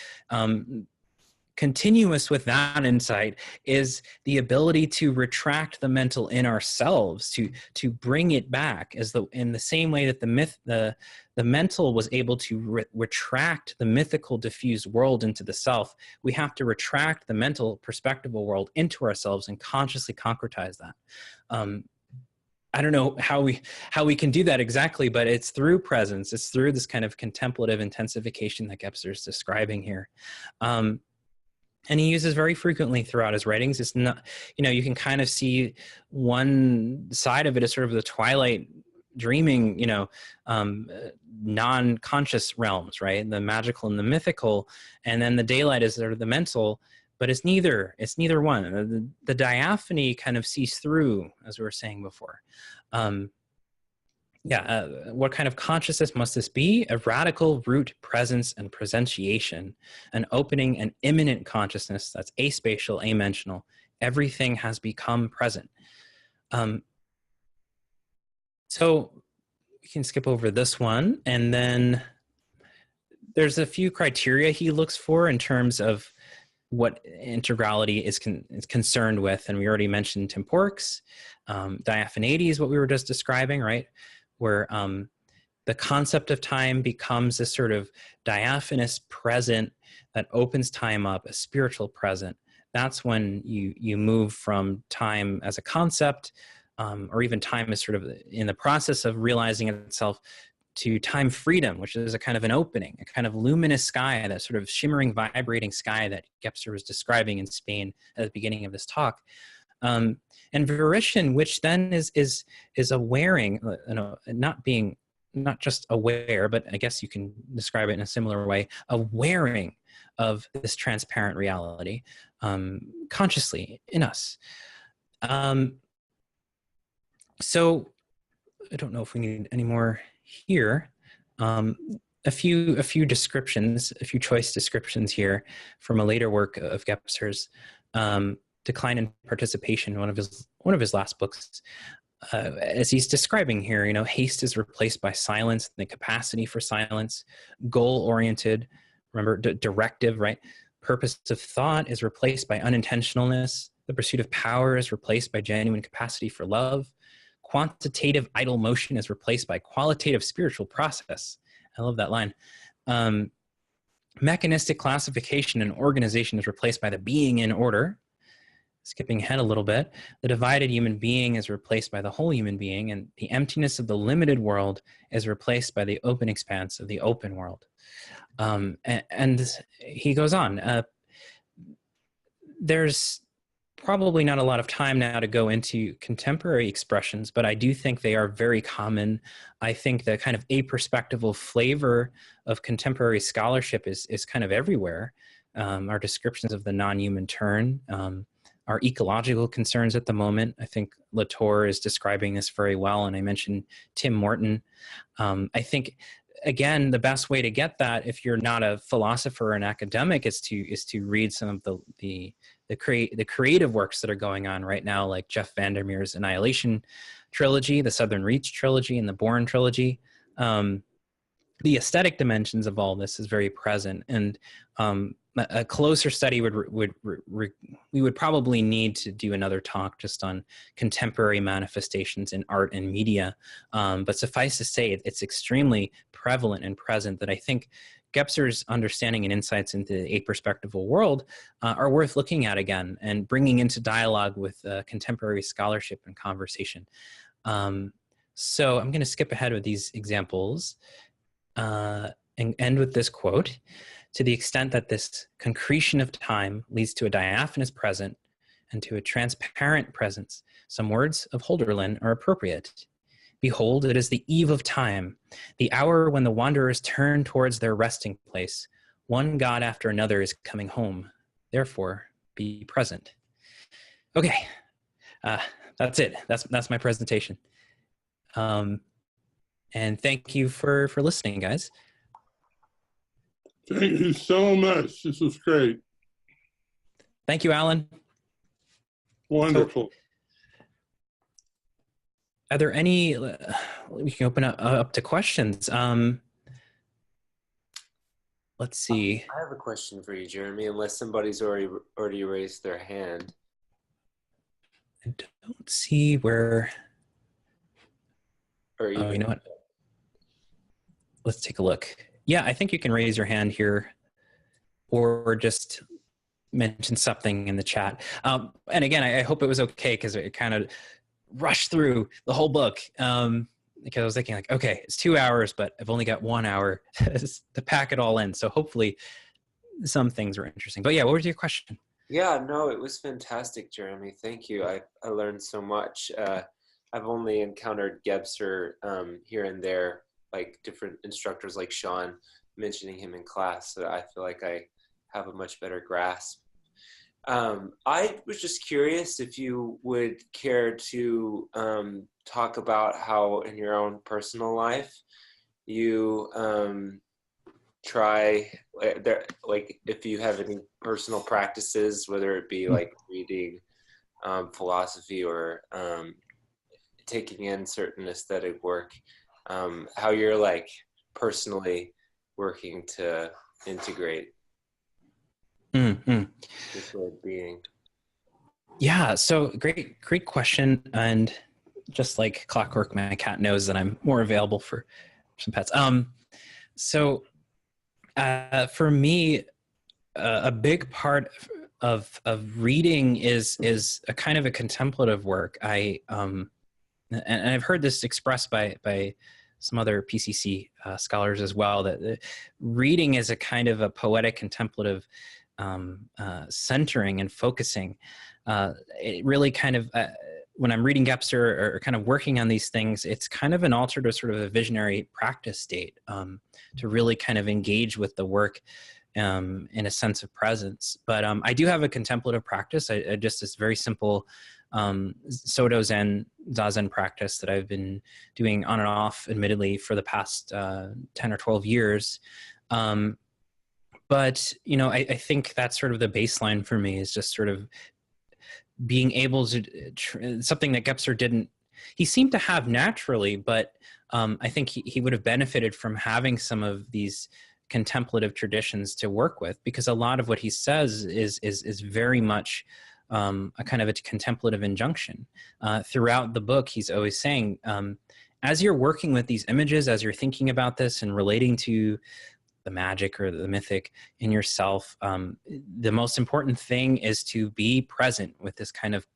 Continuous with that insight is the ability to retract the mental in ourselves, to bring it back, in the same way that the mental was able to retract the mythical diffused world into the self. We have to retract the mental perspectival world into ourselves and consciously concretize that. I don't know how we can do that exactly, but it's through presence. It's through this kind of contemplative intensification that Gebser is describing here. And he uses very frequently throughout his writings. It's not, you can kind of see one side of it as sort of the twilight dreaming, non-conscious realms, right? The magical and the mythical. And then the daylight is sort of the mental, but it's neither one. The diaphany kind of sees through, as we were saying before. What kind of consciousness must this be? A radical root presence and presentiation, an opening and immanent consciousness that's aspatial, amentional. Everything has become present. So we can skip over this one, and then there's a few criteria he looks for in terms of what integrality is concerned with, and we already mentioned temporix. Diaphanity is what we were just describing, right? Where the concept of time becomes this sort of diaphanous present that opens time up, a spiritual present. That's when you move from time as a concept, or even time is sort of in the process of realizing itself, to time freedom, which is a kind of an opening, a kind of luminous sky, that sort of shimmering, vibrating sky that Gebser was describing in Spain at the beginning of this talk. And volition, which then is a wearing, not just aware, but I guess you can describe it in a similar way, a wearing of this transparent reality consciously in us. So I don't know if we need any more here. A few descriptions, a few choice descriptions here from a later work of Gebser's. Decline in Participation, one of his last books, as he's describing here, haste is replaced by silence, the capacity for silence. Goal-oriented, remember, directive, right? Purpose of thought is replaced by unintentionalness. The pursuit of power is replaced by genuine capacity for love. Quantitative idle motion is replaced by qualitative spiritual process. I love that line. Mechanistic classification and organization is replaced by the being in order. Skipping ahead a little bit, the divided human being is replaced by the whole human being, and the emptiness of the limited world is replaced by the open expanse of the open world. And he goes on. There's probably not a lot of time now to go into contemporary expressions, but I do think they are very common. I think the kind of a-perspectival flavor of contemporary scholarship is kind of everywhere. Our descriptions of the non-human turn, our ecological concerns at the moment. I think Latour is describing this very well, and I mentioned Tim Morton. I think, again, the best way to get that, if you're not a philosopher or an academic, is to read some of the creative works that are going on right now, like Jeff Vandermeer's Annihilation trilogy, the Southern Reach trilogy, and the Born trilogy. the aesthetic dimensions of all this is very present, and a closer study we would probably need to do another talk just on contemporary manifestations in art and media. But suffice to say, it's extremely prevalent and present that I think Gebser's understanding and insights into the a-perspectival world are worth looking at again and bringing into dialogue with contemporary scholarship and conversation. So I'm going to skip ahead with these examples and end with this quote. To the extent that this concretion of time leads to a diaphanous present and to a transparent presence, some words of Holderlin are appropriate. Behold, it is the eve of time, the hour when the wanderers turn towards their resting place. One God after another is coming home. Therefore, be present. Okay, that's it. That's my presentation. And thank you for listening, guys. Thank you so much. This was great. Thank you, Alan. Wonderful. Are there any, we can open up to questions. Let's see. I have a question for you, Jeremy, unless somebody's already raised their hand. I don't see where, Or even, oh, you know what? Let's take a look. Yeah, I think you can raise your hand here or just mention something in the chat. And again, I hope it was okay because it kind of rushed through the whole book because I was thinking like, okay, it's 2 hours, but I've only got 1 hour to pack it all in. So hopefully some things were interesting. But yeah, what was your question? Yeah, no, it was fantastic, Jeremy. Thank you. I learned so much. I've only encountered Gebser here and there, like different instructors like Sean mentioning him in class. So I feel like I have a much better grasp. I was just curious if you would care to talk about how in your own personal life you try, like if you have any personal practices, whether it be like reading philosophy or taking in certain aesthetic work, how you're like personally working to integrate this way of being. Yeah, so great question. And just like clockwork, my cat knows that I'm more available for some pets. So for me, a big part of reading is a kind of a contemplative work. And I've heard this expressed by some other PCC scholars as well, that reading is a kind of a poetic contemplative centering and focusing. It really kind of, when I'm reading Gebser or kind of working on these things, it's kind of an alter to sort of a visionary practice state to really kind of engage with the work in a sense of presence. But I do have a contemplative practice. I just this very simple Soto Zen, Zazen practice that I've been doing on and off, admittedly, for the past 10 or 12 years. But, you know, I think that's sort of the baseline for me, is just sort of being able to, something that Gebser didn't, he seemed to have naturally, but I think he would have benefited from having some of these contemplative traditions to work with, because a lot of what he says is very much a kind of a contemplative injunction. Throughout the book, he's always saying, as you're working with these images, as you're thinking about this and relating to the magic or the mythic in yourself, the most important thing is to be present with this kind of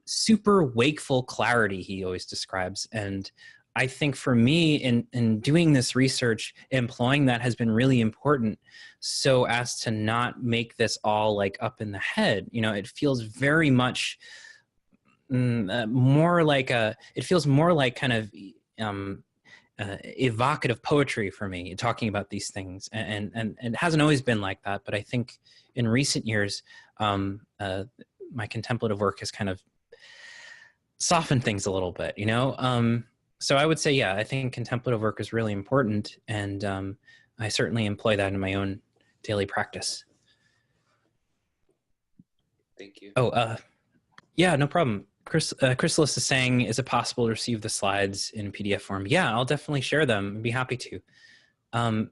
super wakeful clarity he always describes. And I think for me, in doing this research, employing that has been really important, so as to not make this all like up in the head. You know, it feels very much more like it feels more like kind of evocative poetry for me, talking about these things. And it hasn't always been like that, but I think in recent years, my contemplative work has kind of softened things a little bit, you know? So I would say, yeah, I think contemplative work is really important, and I certainly employ that in my own daily practice. Thank you. Oh, yeah, no problem. Chrysalis is saying, is it possible to receive the slides in PDF form? Yeah, I'll definitely share them. I'd be happy to.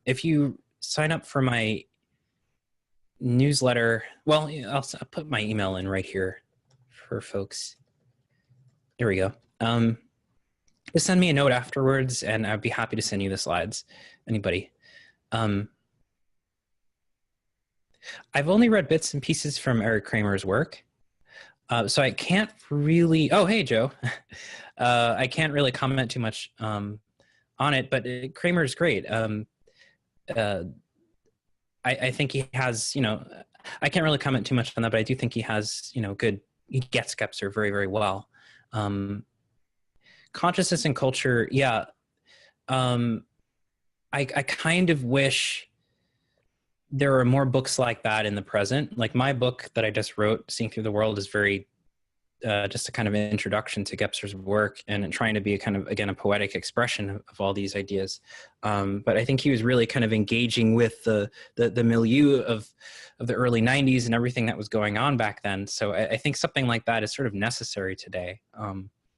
If you sign up for my newsletter, well, I'll put my email in right here for folks. There we go. Just send me a note afterwards, and I'd be happy to send you the slides. Anybody? I've only read bits and pieces from Eric Kramer's work. So I can't really, oh, hey, Joe. I can't really comment too much on it, but Kramer's great. I think he has, I can't really comment too much on that, but I do think he has, he gets Gebser very, very well. Consciousness and culture, yeah. I kind of wish there were more books like that in the present. Like my book that I just wrote, Seeing Through the World, is very just a kind of introduction to Gebser's work and trying to be a kind of, again, a poetic expression of all these ideas. But I think he was really kind of engaging with the milieu of the early 90s and everything that was going on back then. So I think something like that is sort of necessary today.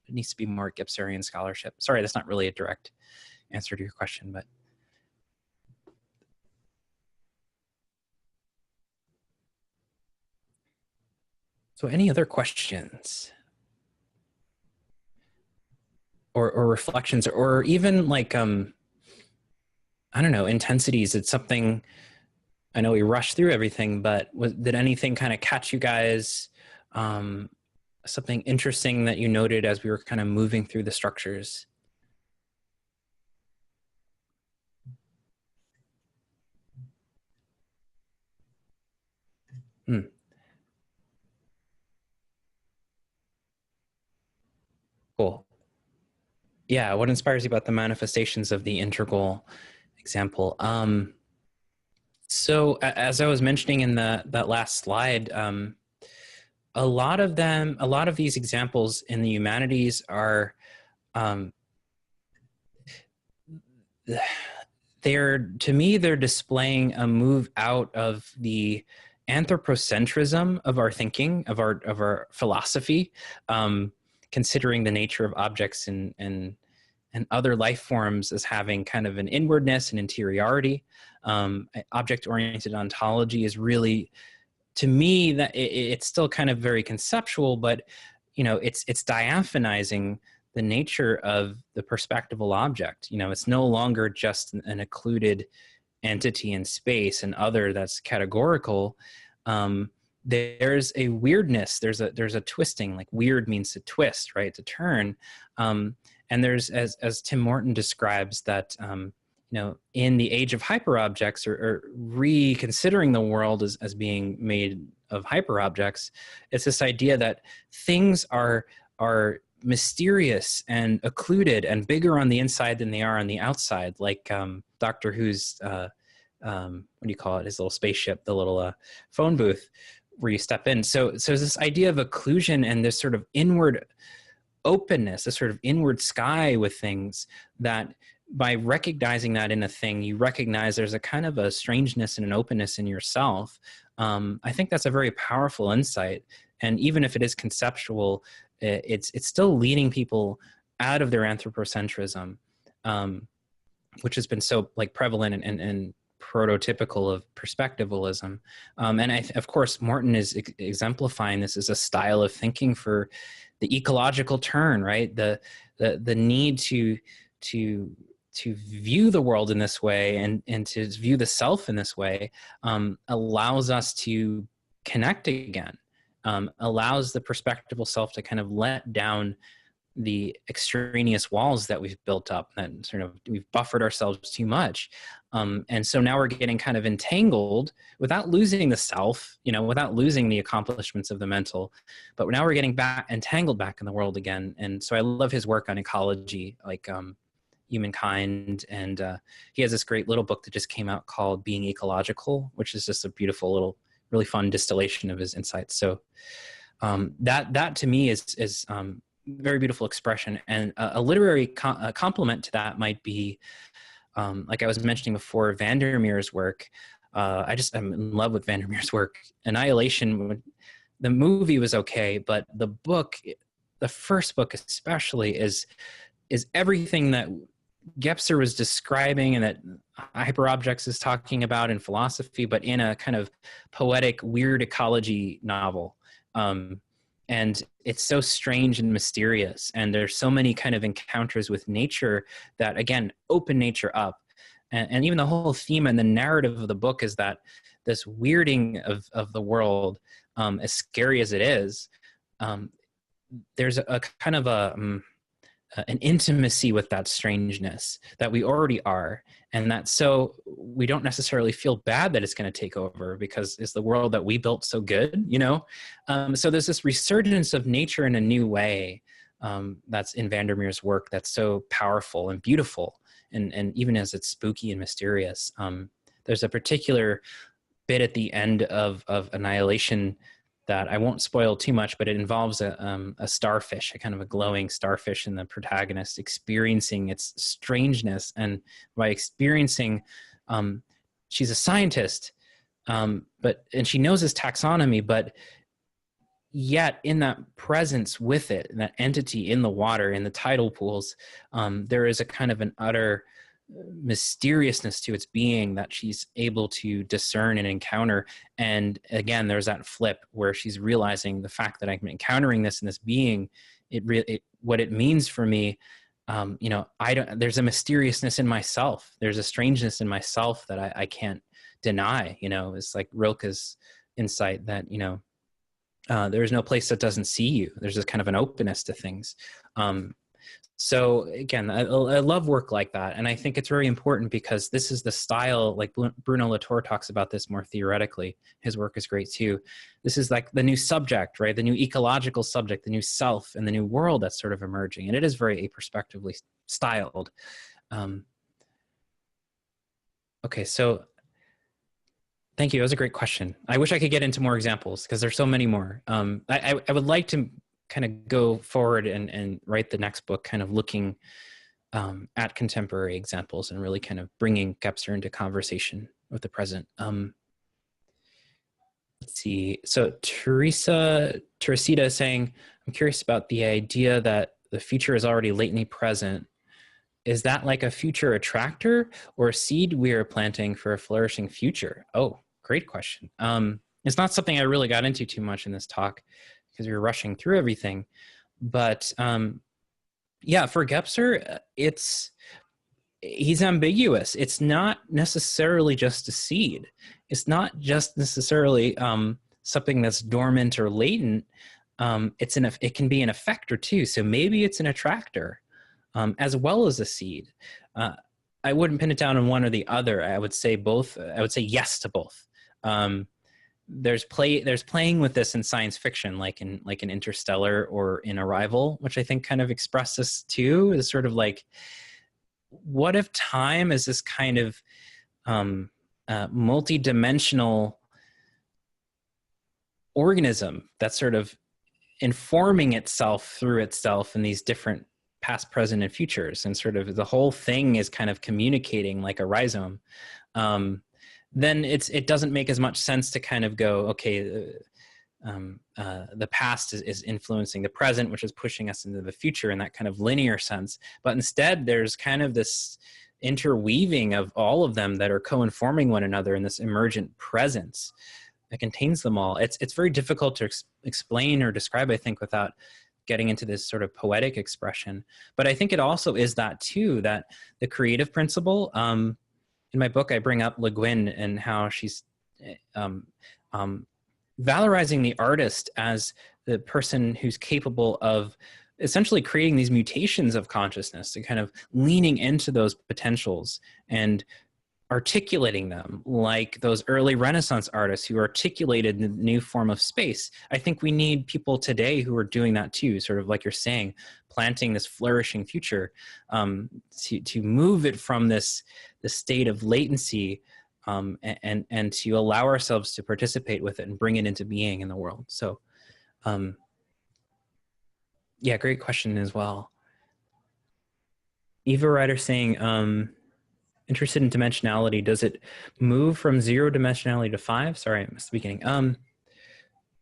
It needs to be more Gebserian scholarship. Sorry, that's not really a direct answer to your question, but. So any other questions or reflections, or even like, I don't know, intensities? It's something, I know we rushed through everything, but did anything kind of catch you guys? Something interesting that you noted as we were kind of moving through the structures? Cool. Yeah, what inspires you about the manifestations of the integral example? So as I was mentioning in that last slide, a lot of these examples in the humanities are, to me, they're displaying a move out of the anthropocentrism of our thinking, of our philosophy, considering the nature of objects and other life forms as having kind of an inwardness and interiority. Object-oriented ontology is really, to me, that it's still kind of very conceptual, but it's diaphanizing the nature of the perspectival object. It's no longer just an occluded entity in space and other that's categorical. There's a weirdness, there's a twisting, like weird means to twist, right, to turn. And there's, as Tim Morton describes, that in the age of hyperobjects, or reconsidering the world as being made of hyperobjects, it's this idea that things are mysterious and occluded and bigger on the inside than they are on the outside, like Doctor Who's what do you call it, his little spaceship, the little phone booth where you step in. So this idea of occlusion and this sort of inward openness, this sort of inward sky with things, that by recognizing that in a thing, you recognize there's a kind of a strangeness and an openness in yourself. I think that's a very powerful insight. And even if it is conceptual, it's still leading people out of their anthropocentrism, which has been so prevalent and prototypical of perspectivalism. And of course, Morton is exemplifying this as a style of thinking for the ecological turn, right? The need to view the world in this way and to view the self in this way allows us to connect again, allows the perspectival self to kind of let down the extraneous walls that we've built up, that sort of we've buffered ourselves too much. And so now we're getting kind of entangled without losing the self, without losing the accomplishments of the mental, but now we're getting entangled back in the world again. And so I love his work on ecology, like humankind. And he has this great little book that just came out called Being Ecological, which is just a beautiful little, really fun distillation of his insights. So that to me is very beautiful expression. And a literary complement to that might be, like I was mentioning before, Vandermeer's work. I'm in love with Vandermeer's work. Annihilation, the movie was okay, but the book, the first book especially is everything that Gebser was describing and that Hyperobjects is talking about in philosophy, but in a kind of poetic, weird ecology novel. And it's so strange and mysterious. And there's so many kind of encounters with nature that, again, open nature up. And even the whole theme and the narrative of the book is that this weirding of the world, as scary as it is, there's a kind of an intimacy with that strangeness that we already are, and that so we don't necessarily feel bad that it's going to take over, because it's the world that we built so good, you know. So there's this resurgence of nature in a new way that's in Vandermeer's work that's so powerful and beautiful, and even as it's spooky and mysterious. There's a particular bit at the end of Annihilation that I won't spoil too much, but it involves a starfish, a kind of a glowing starfish, and the protagonist experiencing its strangeness. And by experiencing, she's a scientist, and she knows his taxonomy, but yet in that presence with it, that entity in the water, in the tidal pools, there is a kind of an utter mysteriousness to its being that she's able to discern and encounter. And again, there's that flip where she's realizing the fact that I'm encountering this in this being, what it means for me. You know, there's a mysteriousness in myself. There's a strangeness in myself that I can't deny. You know, it's like Rilke's insight that, you know, there's no place that doesn't see you. There's this kind of an openness to things. So again, I love work like that. And I think it's very important because this is the style, like Bruno Latour talks about this more theoretically. His work is great too. This is like the new subject, right? The new ecological subject, the new self, and the new world that's sort of emerging. And it is very a-perspectively styled. Okay, so thank you. That was a great question. I wish I could get into more examples because there's so many more. I would like to kind of go forward and write the next book kind of looking at contemporary examples and really kind of bringing Gebser into conversation with the present. Let's see. So Teresita is saying, I'm curious about the idea that the future is already latently present. Is that like a future attractor or a seed we are planting for a flourishing future? Oh, great question. It's not something I really got into too much in this talk, because we were rushing through everything. But yeah, for Gebser, he's ambiguous. It's not necessarily just a seed. It's not just necessarily something that's dormant or latent. It can be an effector too. So maybe it's an attractor as well as a seed. I wouldn't pin it down on one or the other. I would say both. I would say yes to both. There's playing with this in science fiction, like in Interstellar or in Arrival, which I think kind of express this too, is sort of like, what if time is this kind of multi-dimensional organism that's sort of informing itself through itself in these different past, present, and futures, and sort of the whole thing is kind of communicating like a rhizome. Then it doesn't make as much sense to kind of go, okay, the past is influencing the present, which is pushing us into the future in that kind of linear sense. But instead, there's kind of this interweaving of all of them that are co-informing one another in this emergent presence that contains them all. It's very difficult to explain or describe, I think, without getting into this sort of poetic expression. But I think it also is that too, that the creative principle, in my book, I bring up Le Guin and how she's valorizing the artist as the person who's capable of essentially creating these mutations of consciousness and kind of leaning into those potentials and articulating them like those early Renaissance artists who articulated the new form of space. I think we need people today who are doing that too, sort of like you're saying, planting this flourishing future, to move it from this state of latency and to allow ourselves to participate with it and bring it into being in the world. So yeah, great question as well. Eva Ryder saying, interested in dimensionality. Does it move from 0 dimensionality to 5? Sorry, I missed the beginning.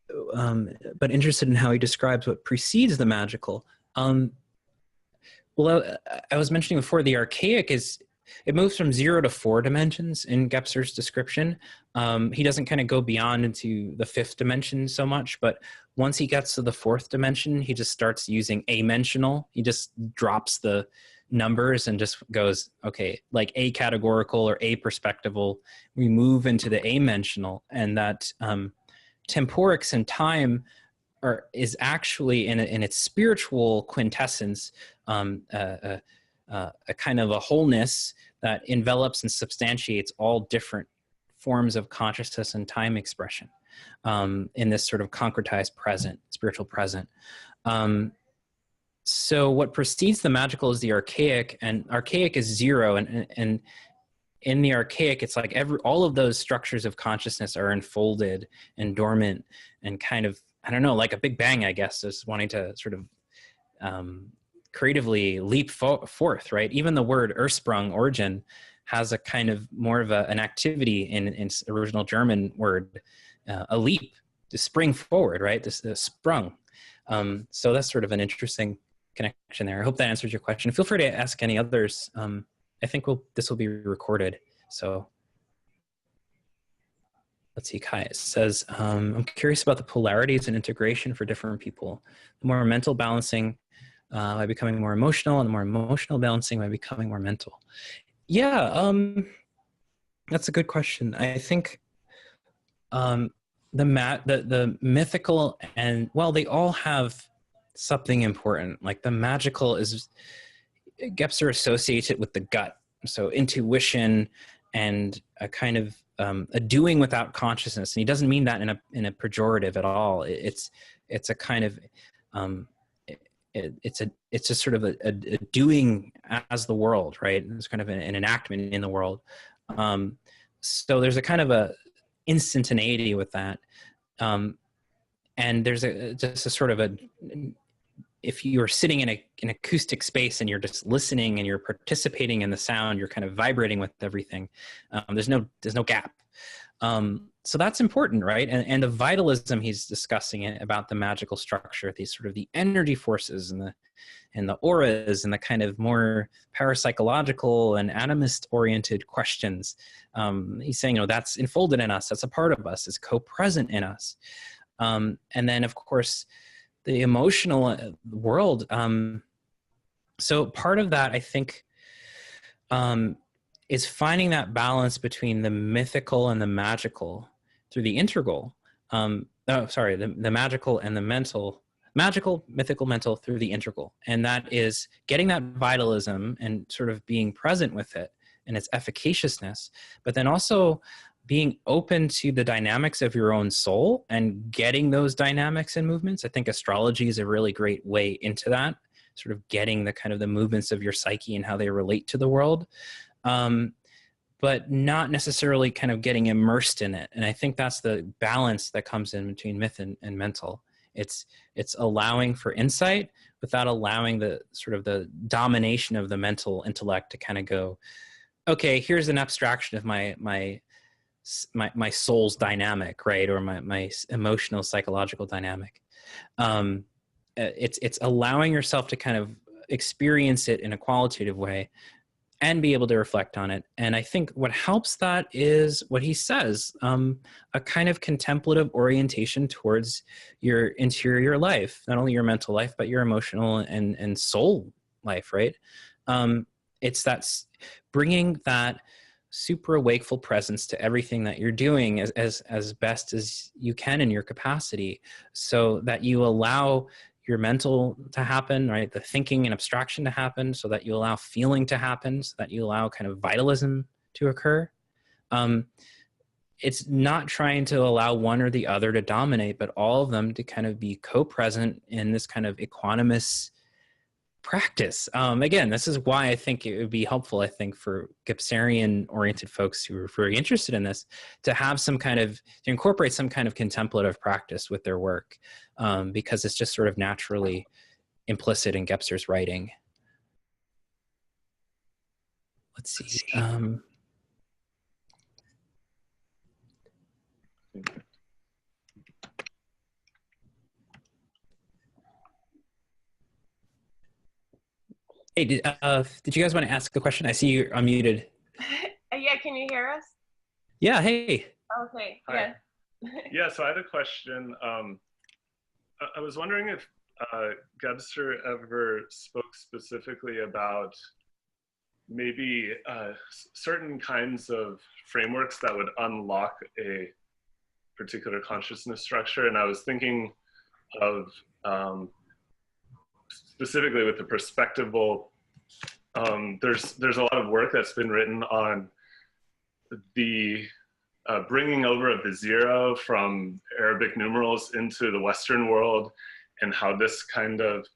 but interested in how he describes what precedes the magical. Well, I was mentioning before, the archaic it moves from 0 to 4 dimensions in Gebser's description. He doesn't kind of go beyond into the 5th dimension so much, but once he gets to the 4th dimension, he just starts using amentional. He just drops the numbers and just goes, okay, like a-categorical or a-perspectival. We move into the amentional, and that temporics and time is actually in its spiritual quintessence a kind of a wholeness that envelops and substantiates all different forms of consciousness and time expression in this sort of concretized present, spiritual present. So what precedes the magical is the archaic, and archaic is 0, and in the archaic, it's like all of those structures of consciousness are enfolded and dormant and kind of, I don't know, like a big bang, I guess, is wanting to sort of creatively leap forth, right? Even the word Ursprung, origin, has a kind of more of an activity in its original German word, a leap, to spring forward, right? This sprung. So that's sort of an interesting connection there. I hope that answers your question. Feel free to ask any others. I think this will be recorded. So let's see, Kai says, I'm curious about the polarities and integration for different people. The more mental balancing by becoming more emotional, and the more emotional balancing by becoming more mental. Yeah, that's a good question. I think the mythical and, well, they all have something important. Like the magical is, Gebser associates it with the gut. So intuition and a kind of a doing without consciousness. And he doesn't mean that in a pejorative at all. It's a kind of, it's just sort of a doing as the world, right? It's kind of an enactment in the world. So there's a kind of a instantaneity with that. And there's just a sort of if you're sitting in an acoustic space and you're just listening and you're participating in the sound, you're kind of vibrating with everything. There's no gap. So that's important, right? And the vitalism he's discussing it about the magical structure, these sort of the energy forces and the auras and the kind of more parapsychological and animist oriented questions. He's saying, that's enfolded in us. That's a part of us. It's co-present in us. And then of course, the emotional world. So part of that, I think, is finding that balance between the mythical and the magical through the integral. The magical and the mental, magical, mythical, mental through the integral. And that is getting that vitalism and sort of being present with it and its efficaciousness, but then also being open to the dynamics of your own soul and getting those dynamics and movements. I think astrology is a really great way into that, sort of getting the kind of the movements of your psyche and how they relate to the world, but not necessarily kind of getting immersed in it. And I think that's the balance that comes in between myth and mental. It's allowing for insight without allowing the sort of the domination of the mental intellect to kind of go, okay, here's an abstraction of my soul's dynamic, right? Or my emotional, psychological dynamic. It's allowing yourself to kind of experience it in a qualitative way and be able to reflect on it. And I think what helps that is what he says, a kind of contemplative orientation towards your interior life, not only your mental life, but your emotional and soul life, right? It's bringing that super wakeful presence to everything that you're doing as best as you can in your capacity, so that you allow your mental to happen, right? The thinking and abstraction to happen, so that you allow feeling to happen, so that you allow kind of vitalism to occur. It's not trying to allow one or the other to dominate, but all of them to kind of be co-present in this kind of equanimous practice. Again, this is why I think it would be helpful, I think, for Gebserian-oriented folks who are very interested in this to have to incorporate some kind of contemplative practice with their work, because it's just sort of naturally implicit in Gebser's writing. Let's see. Hey, did you guys want to ask a question? I see you're unmuted. Yeah, can you hear us? Yeah, hey. Okay, Hi. yeah. Yeah, so I had a question. I was wondering if Gebser ever spoke specifically about maybe certain kinds of frameworks that would unlock a particular consciousness structure. And I was thinking of specifically with the perspectival, there's a lot of work that's been written on the bringing over of the zero from Arabic numerals into the Western world, and how this kind of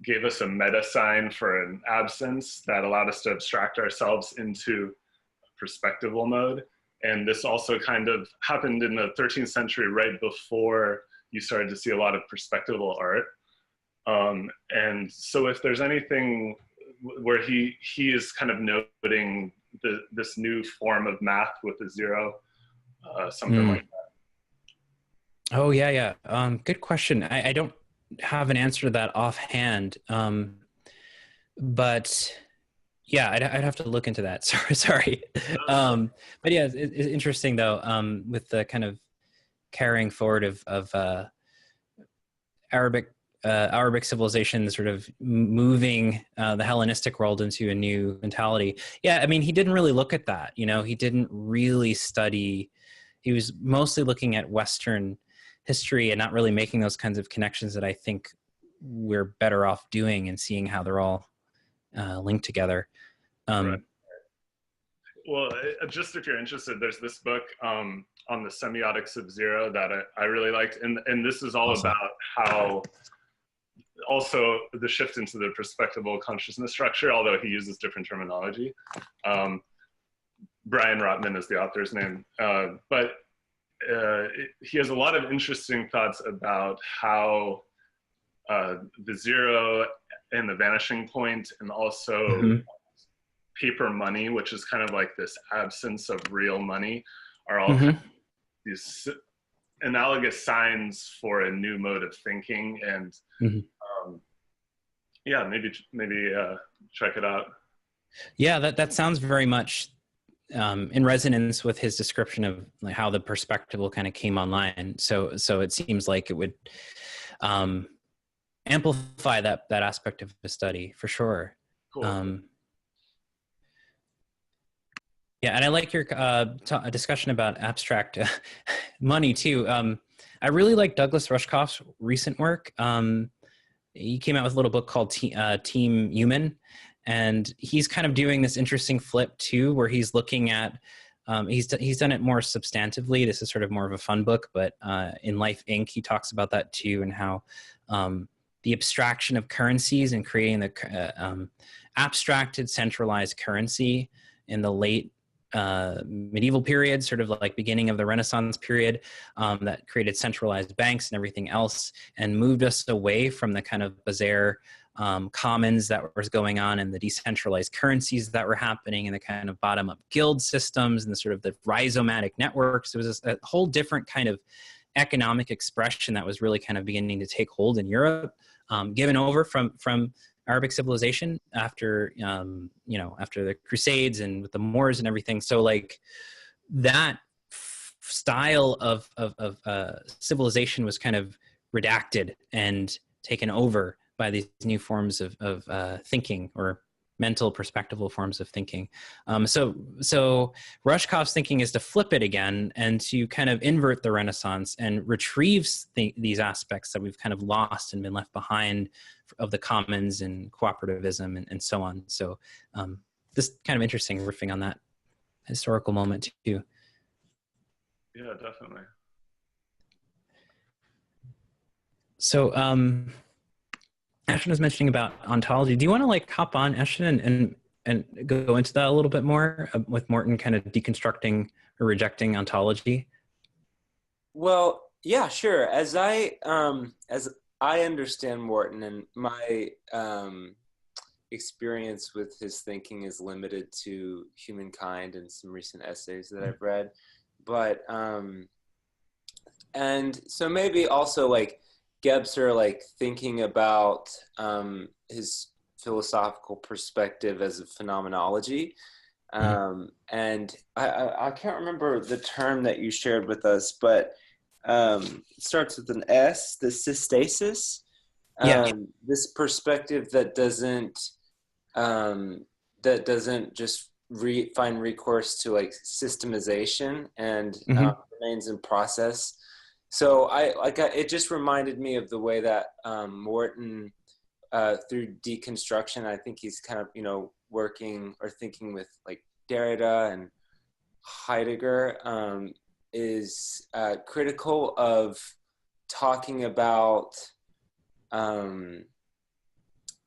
gave us a meta sign for an absence that allowed us to abstract ourselves into perspectival mode. And this also kind of happened in the 13th century, right before you started to see a lot of perspectival art. And so if there's anything where he is kind of noting this new form of math with the zero, something like that. Oh, yeah. Good question. I don't have an answer to that offhand. But yeah, I'd have to look into that. Sorry. But yeah, it's interesting though, with the kind of carrying forward of Arabic civilization, sort of moving the Hellenistic world into a new mentality. Yeah, I mean, he didn't really look at that. You know, he didn't really study. He was mostly looking at Western history and not really making those kinds of connections that I think we're better off doing and seeing how they're all linked together. Right. Well, just if you're interested, there's this book on the semiotics of zero that I really liked. And this is all Awesome. about how also the shift into the perspectival consciousness structure, although he uses different terminology. Brian Rotman is the author's name. But he has a lot of interesting thoughts about how the zero and the vanishing point, and also paper money, which is kind of like this absence of real money, are all kind of these analogous signs for a new mode of thinking. And yeah, maybe check it out. Yeah, that sounds very much in resonance with his description of like how the perspectival kind of came online. So it seems like it would amplify that aspect of the study for sure. Cool. Yeah, and I like your discussion about abstract money too. I really like Douglas Rushkoff's recent work. He came out with a little book called Team Human, and he's kind of doing this interesting flip too, where he's looking at, he's done it more substantively. This is sort of more of a fun book, but in Life Inc., he talks about that too, and how the abstraction of currencies and creating the abstracted centralized currency in the late medieval period, sort of like beginning of the Renaissance period, that created centralized banks and everything else, and moved us away from the kind of bizarre commons that was going on, and the decentralized currencies that were happening, and the kind of bottom-up guild systems, and the sort of the rhizomatic networks. It was a whole different kind of economic expression that was really kind of beginning to take hold in Europe, given over from Arabic civilization after after the Crusades and with the Moors and everything. So like that style of civilization was kind of redacted and taken over by these new forms of thinking, or mental perspectival forms of thinking. So Rushkoff's thinking is to flip it again and to kind of invert the Renaissance and retrieve these aspects that we've kind of lost and been left behind of the commons and cooperativism and so on. So this kind of interesting, riffing on that historical moment too. Yeah, definitely. So Ashton was mentioning about ontology. Do you want to like hop on, Ashton, and go into that a little bit more with Morton kind of deconstructing or rejecting ontology? Well, yeah, sure. As I understand Morton, and my experience with his thinking is limited to Humankind and some recent essays that I've read, but and so maybe also like Gebser, like thinking about his philosophical perspective as a phenomenology. And I can't remember the term that you shared with us, but it starts with an S, the systasis. This perspective that doesn't just find recourse to like systemization and remains in process. So it just reminded me of the way that Morton, through deconstruction, I think he's kind of, you know, working or thinking with like Derrida and Heidegger, is critical of talking about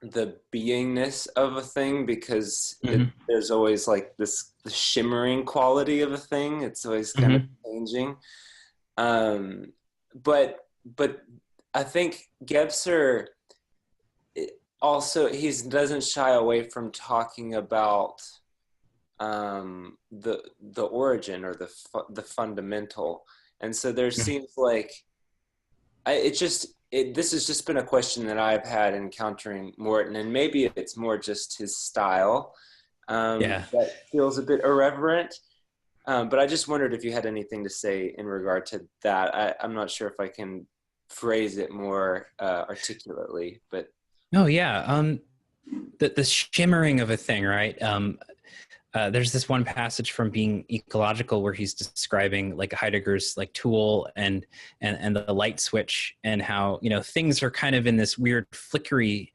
the beingness of a thing, because there's always like the shimmering quality of a thing. It's always kind of changing. But I think Gebser also, he doesn't shy away from talking about the origin or the fundamental. And so there seems like this has just been a question that I've had encountering Morton, and maybe it's more just his style that feels a bit irreverent. But I just wondered if you had anything to say in regard to that. I'm not sure if I can phrase it more articulately, but. Oh yeah, the shimmering of a thing, right? There's this one passage from Being Ecological where he's describing like Heidegger's like tool and the light switch, and how, you know, things are kind of in this weird flickery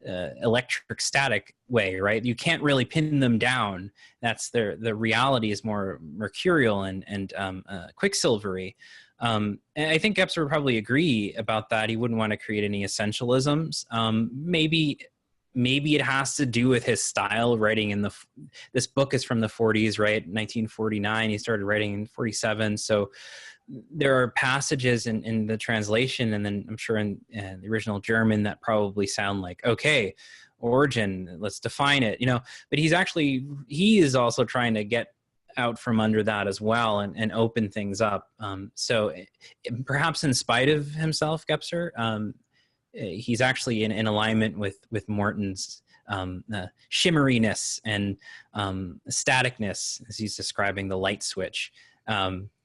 electric static way, right? You can't really pin them down. That's the reality is more mercurial and quicksilvery. And I think Gebser would probably agree about that. He wouldn't want to create any essentialisms. Maybe it has to do with his style of writing. This book is from the 40s, right? 1949. He started writing in 47. So there are passages in the translation, and then I'm sure in the original German, that probably sound like, okay, origin, let's define it, you know. But he is also trying to get out from under that as well, and open things up. So perhaps in spite of himself, Gebser, he's actually in alignment with Morton's shimmeriness and staticness, as he's describing the light switch.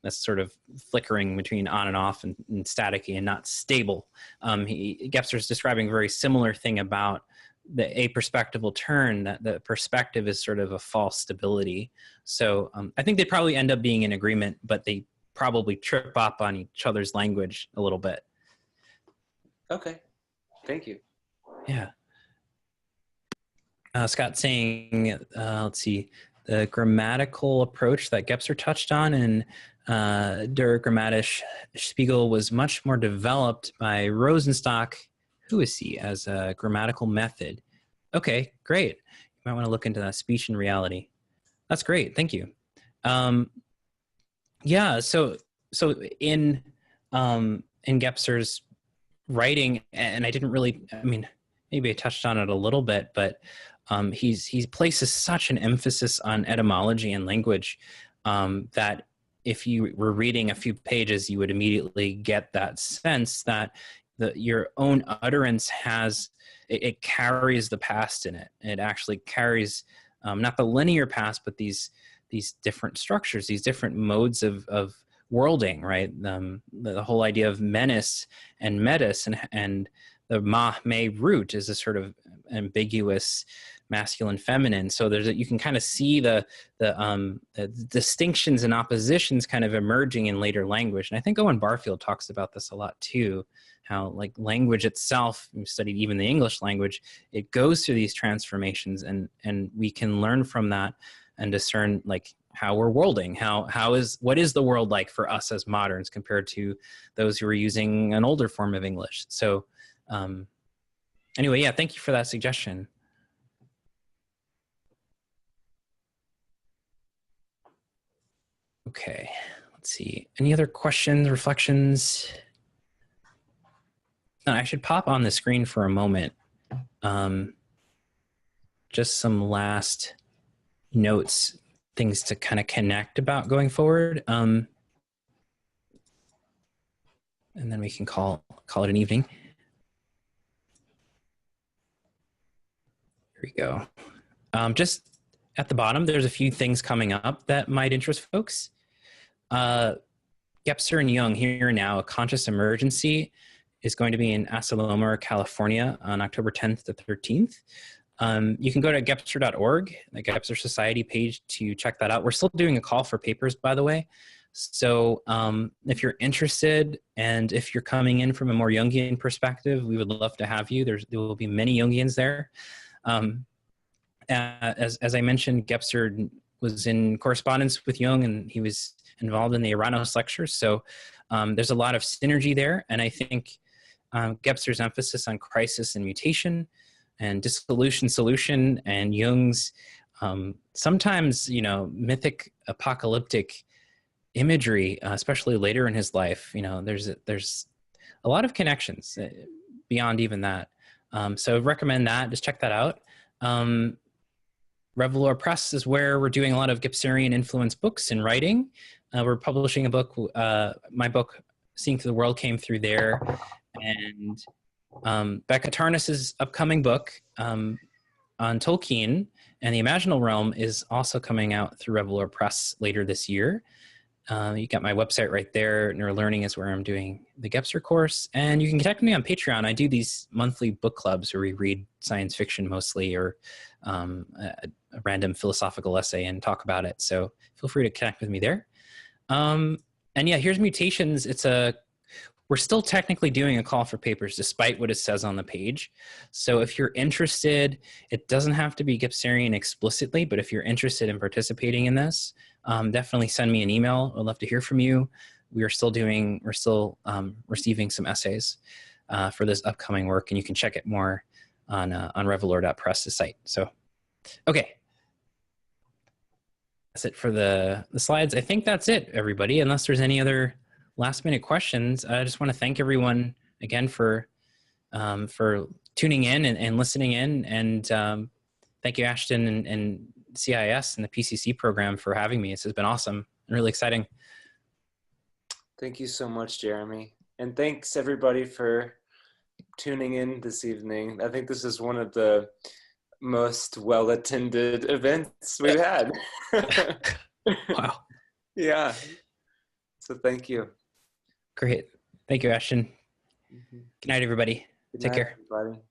That's sort of flickering between on and off and staticky and not stable. Gebser is describing a very similar thing about the a-perspectival turn, that the perspective is sort of a false stability. So I think they probably end up being in agreement, but they probably trip up on each other's language a little bit. Okay, thank you. Yeah. Scott saying, let's see, the grammatical approach that Gebser touched on in Der Grammatisch Spiegel was much more developed by Rosenstock. Who is he? As a grammatical method. Okay, great. You might want to look into that, speech and reality. That's great. Thank you. Yeah. So in Gebser's writing, and I didn't really, I mean, maybe I touched on it a little bit, but he places such an emphasis on etymology and language that if you were reading a few pages, you would immediately get that sense that your own utterance it carries the past in it. It actually carries not the linear past, but these different structures, these different modes of worlding, right? The whole idea of menace and metis and the me root is a sort of ambiguous masculine feminine. So you can kind of see the distinctions and oppositions kind of emerging in later language. And I think Owen Barfield talks about this a lot too, how like language itself, we've studied even the English language, it goes through these transformations, and we can learn from that and discern like how we're worlding, what is the world like for us as moderns compared to those who are using an older form of English. So anyway, yeah, thank you for that suggestion. Okay, let's see. Any other questions, reflections? I should pop on the screen for a moment. Just some last notes, things to kind of connect about going forward. And then we can call it an evening. we go. Just at the bottom, there's a few things coming up that might interest folks. Gebser and Jung, Here and Now, A Conscious Emergency, is going to be in Asilomar, California on October 10th to 13th. You can go to gebser.org, the Gebser Society page, to check that out. We're still doing a call for papers, by the way. So if you're interested, and if you're coming in from a more Jungian perspective, we would love to have you. There will be many Jungians there. As I mentioned, Gebser was in correspondence with Jung, and he was involved in the Uranus lectures. So there's a lot of synergy there. And I think Gebser's emphasis on crisis and mutation and dissolution solution, and Jung's sometimes, mythic apocalyptic imagery, especially later in his life, there's a lot of connections beyond even that. So I'd recommend that. Just check that out. Revelor Press is where we're doing a lot of Gebserian influenced books and writing. We're publishing a book. My book, Seeing Through the World, came through there. And Becca Tarnas's upcoming book on Tolkien and the Imaginal Realm is also coming out through Revelor Press later this year. You got my website right there. Neurolearning is where I'm doing the Gebser course. And you can connect with me on Patreon. I do these monthly book clubs where we read science fiction mostly, or a random philosophical essay and talk about it. So feel free to connect with me there. And yeah, here's Mutations. We're still technically doing a call for papers despite what it says on the page. So if you're interested, it doesn't have to be Gebserian explicitly, but if you're interested in participating in this, definitely send me an email. I'd love to hear from you. We're still receiving some essays for this upcoming work, and you can check it more on revelor.press, site. So, okay. That's it for the slides. I think that's it, everybody, unless there's any other last minute questions. I just want to thank everyone again for tuning in and listening in. And thank you, Ashton and CIS and the PCC program for having me. This has been awesome and really exciting. Thank you so much, Jeremy. And thanks everybody for tuning in this evening. I think this is one of the most well-attended events we've had. Wow. Yeah. So thank you. Great. Thank you, Ashton. Good night, everybody. Good Take night, care. everybody.